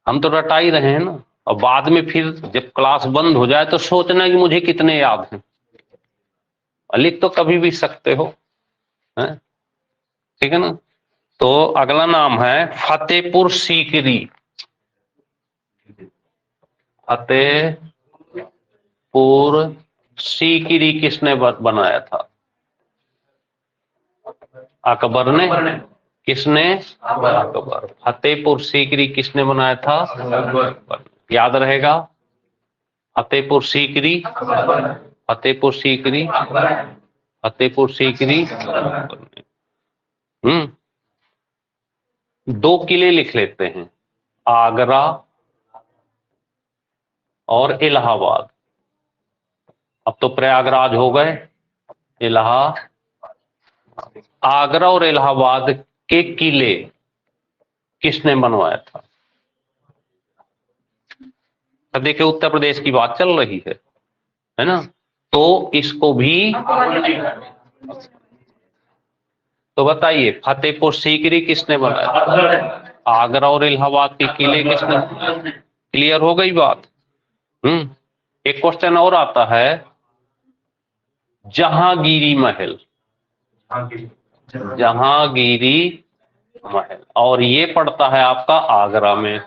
हम तो रटा ही रहे हैं ना। और बाद में फिर जब क्लास बंद हो जाए तो सोचना कि मुझे कितने याद हैं। लिख तो कभी भी सकते हो, है? ठीक है ना। तो अगला नाम है फतेहपुर सीकरी। फतेहपुर सीकरी किसने बनाया था? अकबर ने। किसने? अकबर। फतेहपुर सीकरी किसने बनाया था? अकबर। याद रहेगा, फतेहपुर सीकरी, फतेहपुर सीकरी, फतेहपुर सीकरी। हम्म 2 किले लिख लेते हैं, आगरा और इलाहाबाद। अब तो प्रयागराज हो गए, इलाहाबाद। आगरा और इलाहाबाद के किले किसने बनवाया था? अब देखिए उत्तर प्रदेश की बात चल रही है ना। तो इसको भी, तो बताइए फतेहपुर सीकरी किसने बनाया? आगरा और इलाहाबाद के किले किसने? क्लियर हो गई बात। एक क्वेश्चन और आता है, जहांगीरी महल, जहांगीरी महल, और ये पड़ता है आपका आगरा में।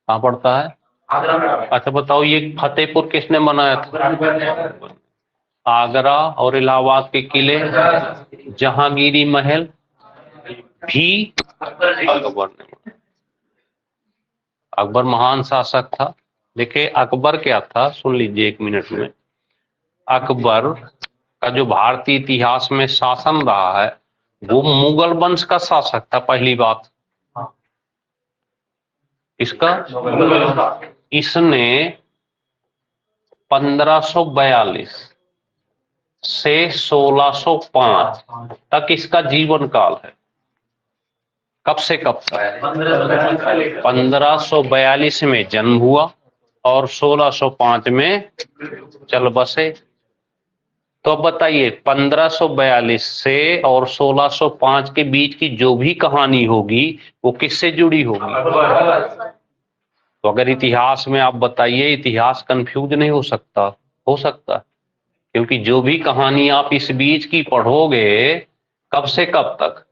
कहाँ पड़ता है? अच्छा बताओ, ये फतेहपुर किसने बनाया था? आगरा और इलाहाबाद के किले, जहांगीरी महल भी अकबर ने बनाया। अकबर महान शासक था। देखिए अकबर क्या था, सुन लीजिए 1 मिनट में। अकबर का जो भारतीय इतिहास में शासन रहा है वो मुगल वंश का शासक था। पहली बात इसका, इसने 1542 से 1605 तक इसका जीवन काल है। कब से कब तक? 1542 में जन्म हुआ और 1605 में चल बसे। तो अब बताइए 1542 से और 1605 के बीच की जो भी कहानी होगी वो किससे जुड़ी होगी? तो अगर इतिहास में आप बताइए, इतिहास कंफ्यूज नहीं हो सकता? हो सकता, क्योंकि जो भी कहानी आप इस बीच की पढ़ोगे, कब से कब तक?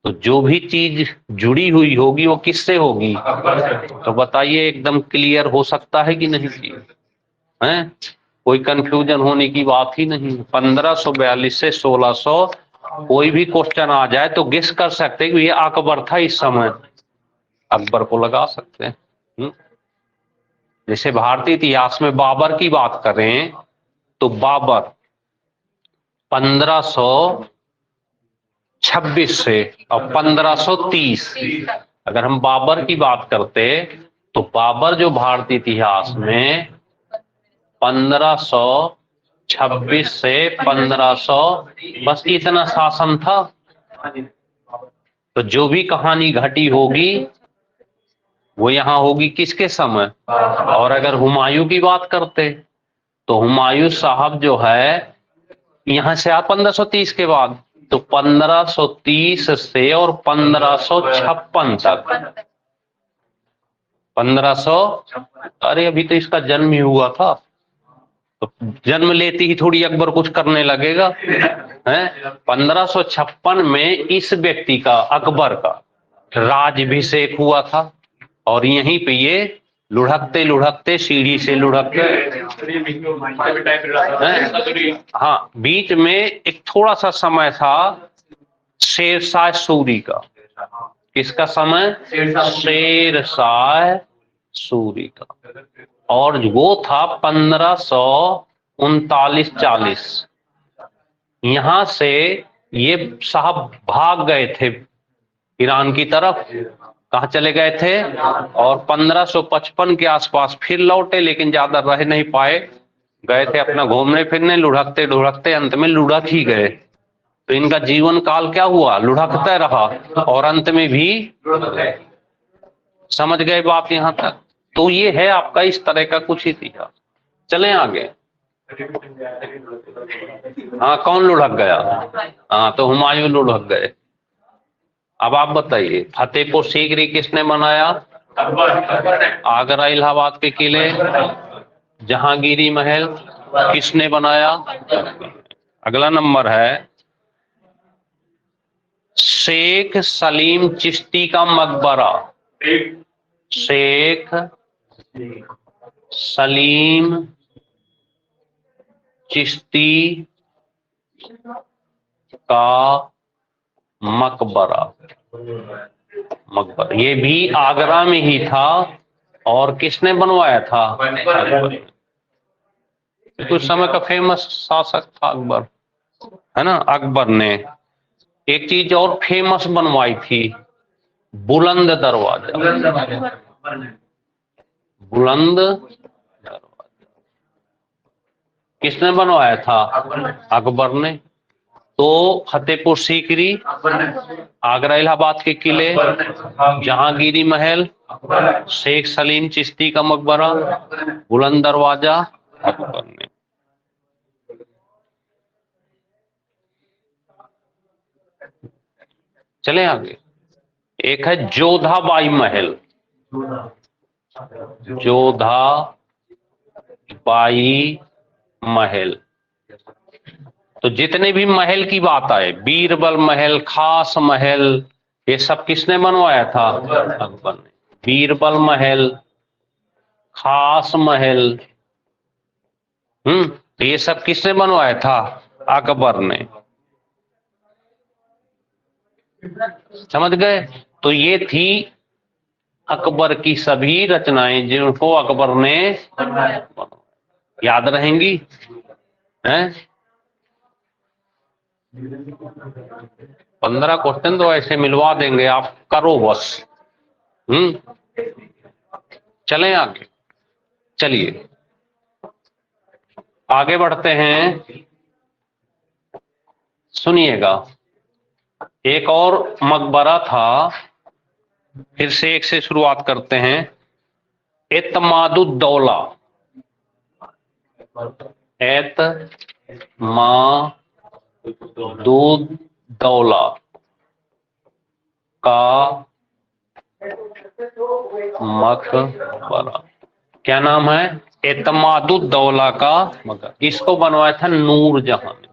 तो जो भी चीज जुड़ी हुई होगी वो किससे होगी? तो बताइए एकदम क्लियर हो सकता है कि नहीं चीज है? कोई कंफ्यूजन होने की बात ही नहीं। 1542 से 1600 कोई भी क्वेश्चन आ जाए तो गेस कर सकते हैं कि ये अकबर था इस समय, अकबर को लगा सकते हैं। जैसे भारतीय इतिहास में बाबर की बात करें तो बाबर 1526 से और 1530, अगर हम बाबर की बात करते तो बाबर जो भारतीय इतिहास में 1526 से 1500 बस इतना शासन था। तो जो भी कहानी घटी होगी वो यहाँ होगी किसके समय? और अगर हुमायूं की बात करते तो हुमायूं साहब जो है यहाँ से 1530 के बाद, तो 1530 से और 1556 तक 1500, अरे अभी तो इसका जन्म ही हुआ था। तो जन्म लेते ही थोड़ी अकबर कुछ करने लगेगा है? 1556 में इस व्यक्ति का, अकबर का राजाभिषेक हुआ था और यहीं पे ये लुढ़कते लुढ़कते सीढ़ी से लुढ़कते, हाँ बीच में एक थोड़ा सा समय था शेरशाह सूरी का। किसका समय? शेरशाह सूरी का। और वो था 1539-40। यहां से ये साहब भाग गए थे ईरान की तरफ। कहा चले गए थे? और 1555 के आसपास फिर लौटे, लेकिन ज्यादा रह नहीं पाए। गए थे अपना घूमने फिरने, लुढ़कते लुढ़कते अंत में लुढ़क ही गए। तो इनका जीवन काल क्या हुआ? लुढ़कता रहा और अंत में भी। समझ गए बात यहां तक? तो ये है आपका इस तरह का कुछ इतिहास। चलें आगे। हाँ कौन लुढ़क गया? हाँ तो हुमायूं लुढ़क गए। अब आप बताइए फतेहपुर सीकरी किसने बनाया? आगरा इलाहाबाद के किले, जहांगीरी महल किसने बनाया? अगला नंबर है शेख सलीम चिश्ती का मकबरा। शेख सलीम चिश्ती का मकबरा, ये भी आगरा में ही था। और किसने बनवाया था? कुछ समय का फेमस शासक था अकबर, है ना? अकबर ने एक चीज और फेमस बनवाई थी, बुलंद दरवाजा। बुलंद दरवाजा किसने बनवाया था? अकबर ने। तो फतेहपुर सीकरी, आगरा इलाहाबाद के किले, जहांगीरी महल, शेख सलीम चिश्ती का मकबरा, बुलंद दरवाजा अकबर ने। चले आगे। एक है जोधाबाई महल। जोधाबाई महल। तो जितने भी महल की बात आए, बीरबल महल, खास महल, ये सब किसने बनवाया था? अकबर ने। बीरबल महल, खास महल, तो ये सब किसने बनवाया था? अकबर ने। समझ गए? तो ये थी अकबर की सभी रचनाएं जिनको अकबर ने याद रहेंगी हैं। 15 क्वेश्चन तो ऐसे मिलवा देंगे आप, करो बस। चलें आगे, चलिए आगे बढ़ते हैं। सुनिएगा, एक और मकबरा था, फिर से एक से शुरुआत करते हैं। एतमादुद्दौला, एतमादुद्दौला का मकबरा, क्या नाम है? एतमादुद्दौला का मकबरा। इसको बनवाया था नूरजहां ने।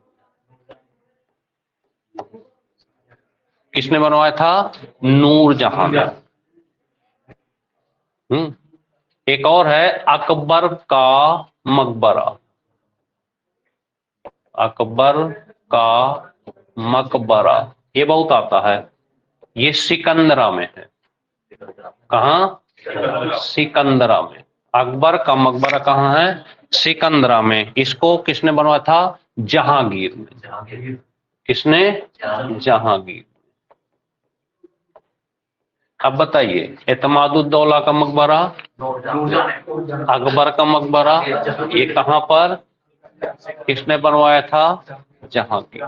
किसने बनवाया था? नूरजहां ने। एक और है अकबर का मकबरा, अकबर का मकबरा, ये बहुत आता है, ये सिकंदरा में है। कहाँ? सिकंदरा में। अकबर का मकबरा कहाँ है? सिकंदरा में। इसको किसने बनवाया था? जहांगीर ने। किसने? जहांगीर। अब बताइए, एतमादुद्दौला का मकबरा, अकबर का मकबरा, ये कहां पर, किसने बनवाया था? जहांगीर।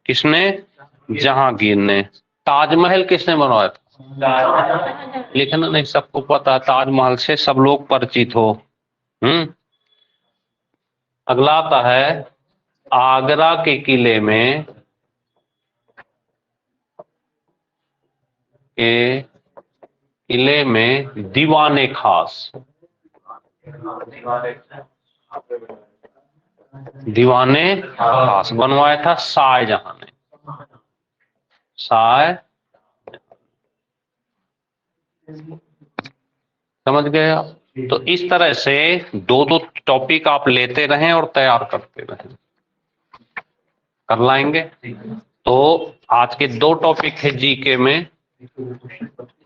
किसने? जहांगीर ने। ताजमहल किसने बनवाया था? लिखना नहीं, सबको पता, ताजमहल से सब लोग परिचित हो। अगला आता है, आगरा के किले में दीवाने खास, दीवाने खास बनवाया था शाहजहां ने। समझ गए आप? तो इस तरह से दो दो टॉपिक आप लेते रहें और तैयार करते रहें, कर लाएंगे। तो आज के 2 टॉपिक है जीके में।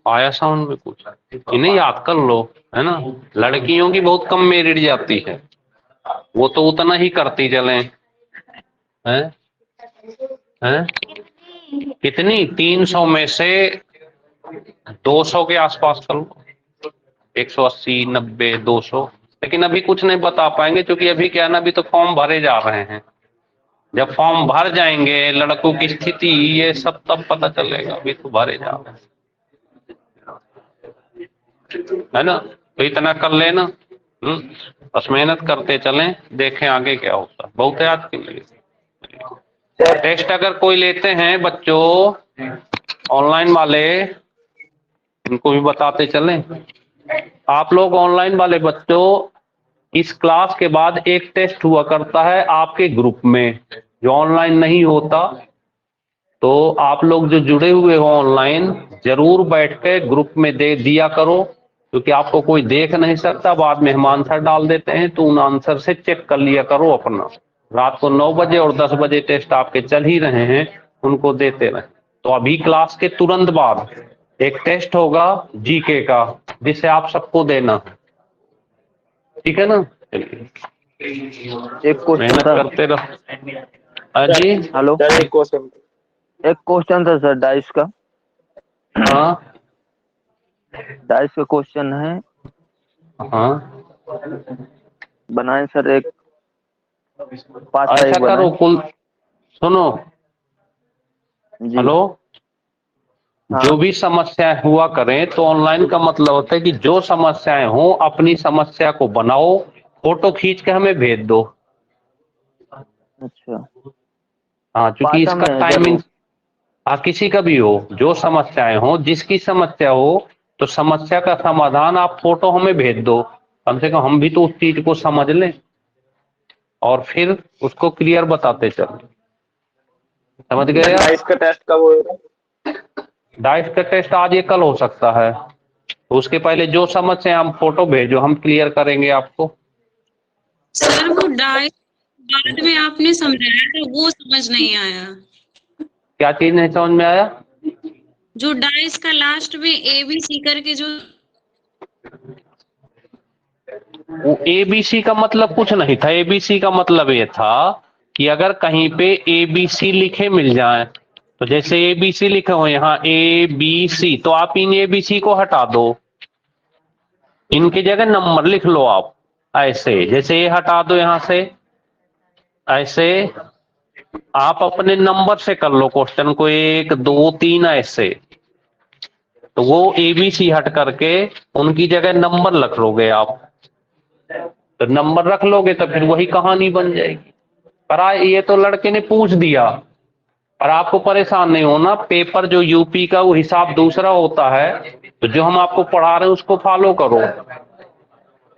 आया समझ में कुछ? इन्हें याद कर लो, है ना। लड़कियों की बहुत कम मेरिट जाती है, वो तो उतना ही करती चले। हैं? कितनी? 300 में से 200 के आसपास कर लो, 180, 90, 200। लेकिन अभी कुछ नहीं बता पाएंगे, क्योंकि अभी क्या है ना, अभी तो फॉर्म भरे जा रहे हैं। जब फॉर्म भर जाएंगे, लड़कों की स्थिति ये सब, तब पता चलेगा। अभी तो भरे जा रहे हैं, है ना। तो इतना कर लेना, बस मेहनत करते चलें, देखें आगे क्या होता है। बहुत है आज के लिए। टेस्ट अगर कोई लेते हैं बच्चों ऑनलाइन वाले, उनको भी बताते चलें। आप लोग ऑनलाइन वाले बच्चों, इस क्लास के बाद एक टेस्ट हुआ करता है आपके ग्रुप में, जो ऑनलाइन नहीं होता। तो आप लोग जो जुड़े हुए हो ऑनलाइन, जरूर बैठ के ग्रुप में दे दिया करो, क्योंकि आपको कोई देख नहीं सकता। बाद में हम आंसर डाल देते हैं, तो उन आंसर से चेक कर लिया करो अपना। रात को 9 बजे और 10 बजे टेस्ट आपके चल ही रहे हैं, उनको देते रहें। तो अभी क्लास के तुरंत बाद एक टेस्ट होगा जीके का, जिसे आप सबको देना, ठीक है ना। चलिए एक क्वेश्चन मेहनत था। करते रहो। जी हेलो, एक क्वेश्चन था सर, डाइस का। हाँ डाइस का क्वेश्चन है, हाँ, बनाए सर एक 5 ऐसा तारीख करो बनाए कुल, सुनो, जी। हेलो। हाँ जो भी समस्याएं हुआ करें, तो ऑनलाइन का मतलब होता है कि जो समस्याएं हो, अपनी समस्या को बनाओ, फोटो खींच के हमें भेज दो। अच्छा, हाँ, क्योंकि पासा इसका में है सर टाइमिंग, वो। किसी का भी हो, जो समस्याएं हो, जिसकी समस्या हो, तो समस्या का समाधान आप फोटो हमें भेज दो। कम से कम हम भी तो उस चीज को समझ लें, और फिर उसको क्लियर बताते चले। समझ गए आप? डाइस का टेस्ट कब होएगा? डाइस का टेस्ट आज या कल हो सकता है। तो उसके पहले जो समस्या, हम फोटो भेजो, हम क्लियर करेंगे आपको। सर वो डाइस बाद में आपने समझाया था वो समझ नहीं आया। क्या चीज नहीं समझ में आया? जो डाइस का लास्ट में ABC करके जो वो ABC का मतलब कुछ नहीं था। ABC का मतलब ये था कि अगर कहीं पे ABC लिखे मिल जाए, तो जैसे ABC लिखे हो यहाँ ABC, तो आप इन ABC को हटा दो, इनकी जगह नंबर लिख लो आप। ऐसे जैसे ये हटा दो यहां से, ऐसे आप अपने नंबर से कर लो क्वेश्चन को, 1 2 3 ऐसे। तो वो ABC हट करके उनकी जगह नंबर रख लोगे आप। तो नंबर रख लोगे तो फिर वही कहानी बन जाएगी। पर ये तो लड़के ने पूछ दिया, पर आपको परेशान नहीं होना। पेपर जो यूपी का वो हिसाब दूसरा होता है, तो जो हम आपको पढ़ा रहे हैं उसको फॉलो करो।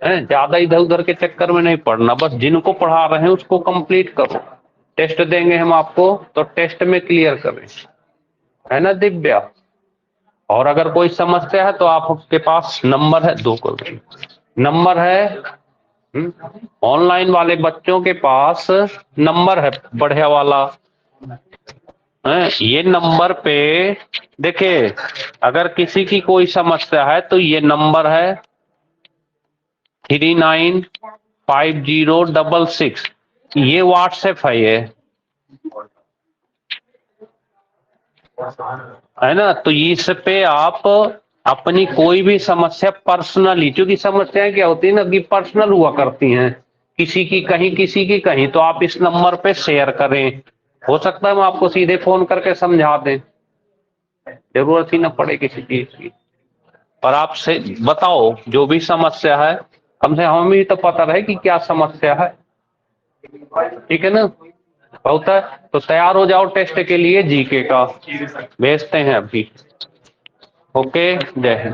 ज्यादा इधर उधर के चक्कर में नहीं पढ़ना, बस जिनको पढ़ा रहे हैं उसको कंप्लीट करो। टेस्ट देंगे हम आपको, तो टेस्ट में क्लियर करें, है ना दिव्या? और अगर कोई समस्या है तो आपके पास नंबर है, 2 करोड़ नंबर है। ऑनलाइन वाले बच्चों के पास नंबर है बढ़िया वाला है। ये नंबर पे देखिए, अगर किसी की कोई समस्या है तो ये नंबर है 395066, ये व्हाट्सएप है, ये है ना। तो इस पे आप अपनी कोई भी समस्या पर्सनली, क्योंकि समस्याएं क्या होती है ना कि पर्सनल हुआ करती हैं, किसी की कहीं किसी की कहीं, तो आप इस नंबर पे शेयर करें। हो सकता है हम आपको सीधे फोन करके समझा दें, जरूरत ही ना पड़े किसी चीज की। पर आप से बताओ जो भी समस्या है, कम से हमें भी तो पता रहे कि क्या समस्या है। ठीक है ना? बहुत है, तो तैयार हो जाओ टेस्ट के लिए। जीके का भेजते हैं अभी। ओके, जय हिंद।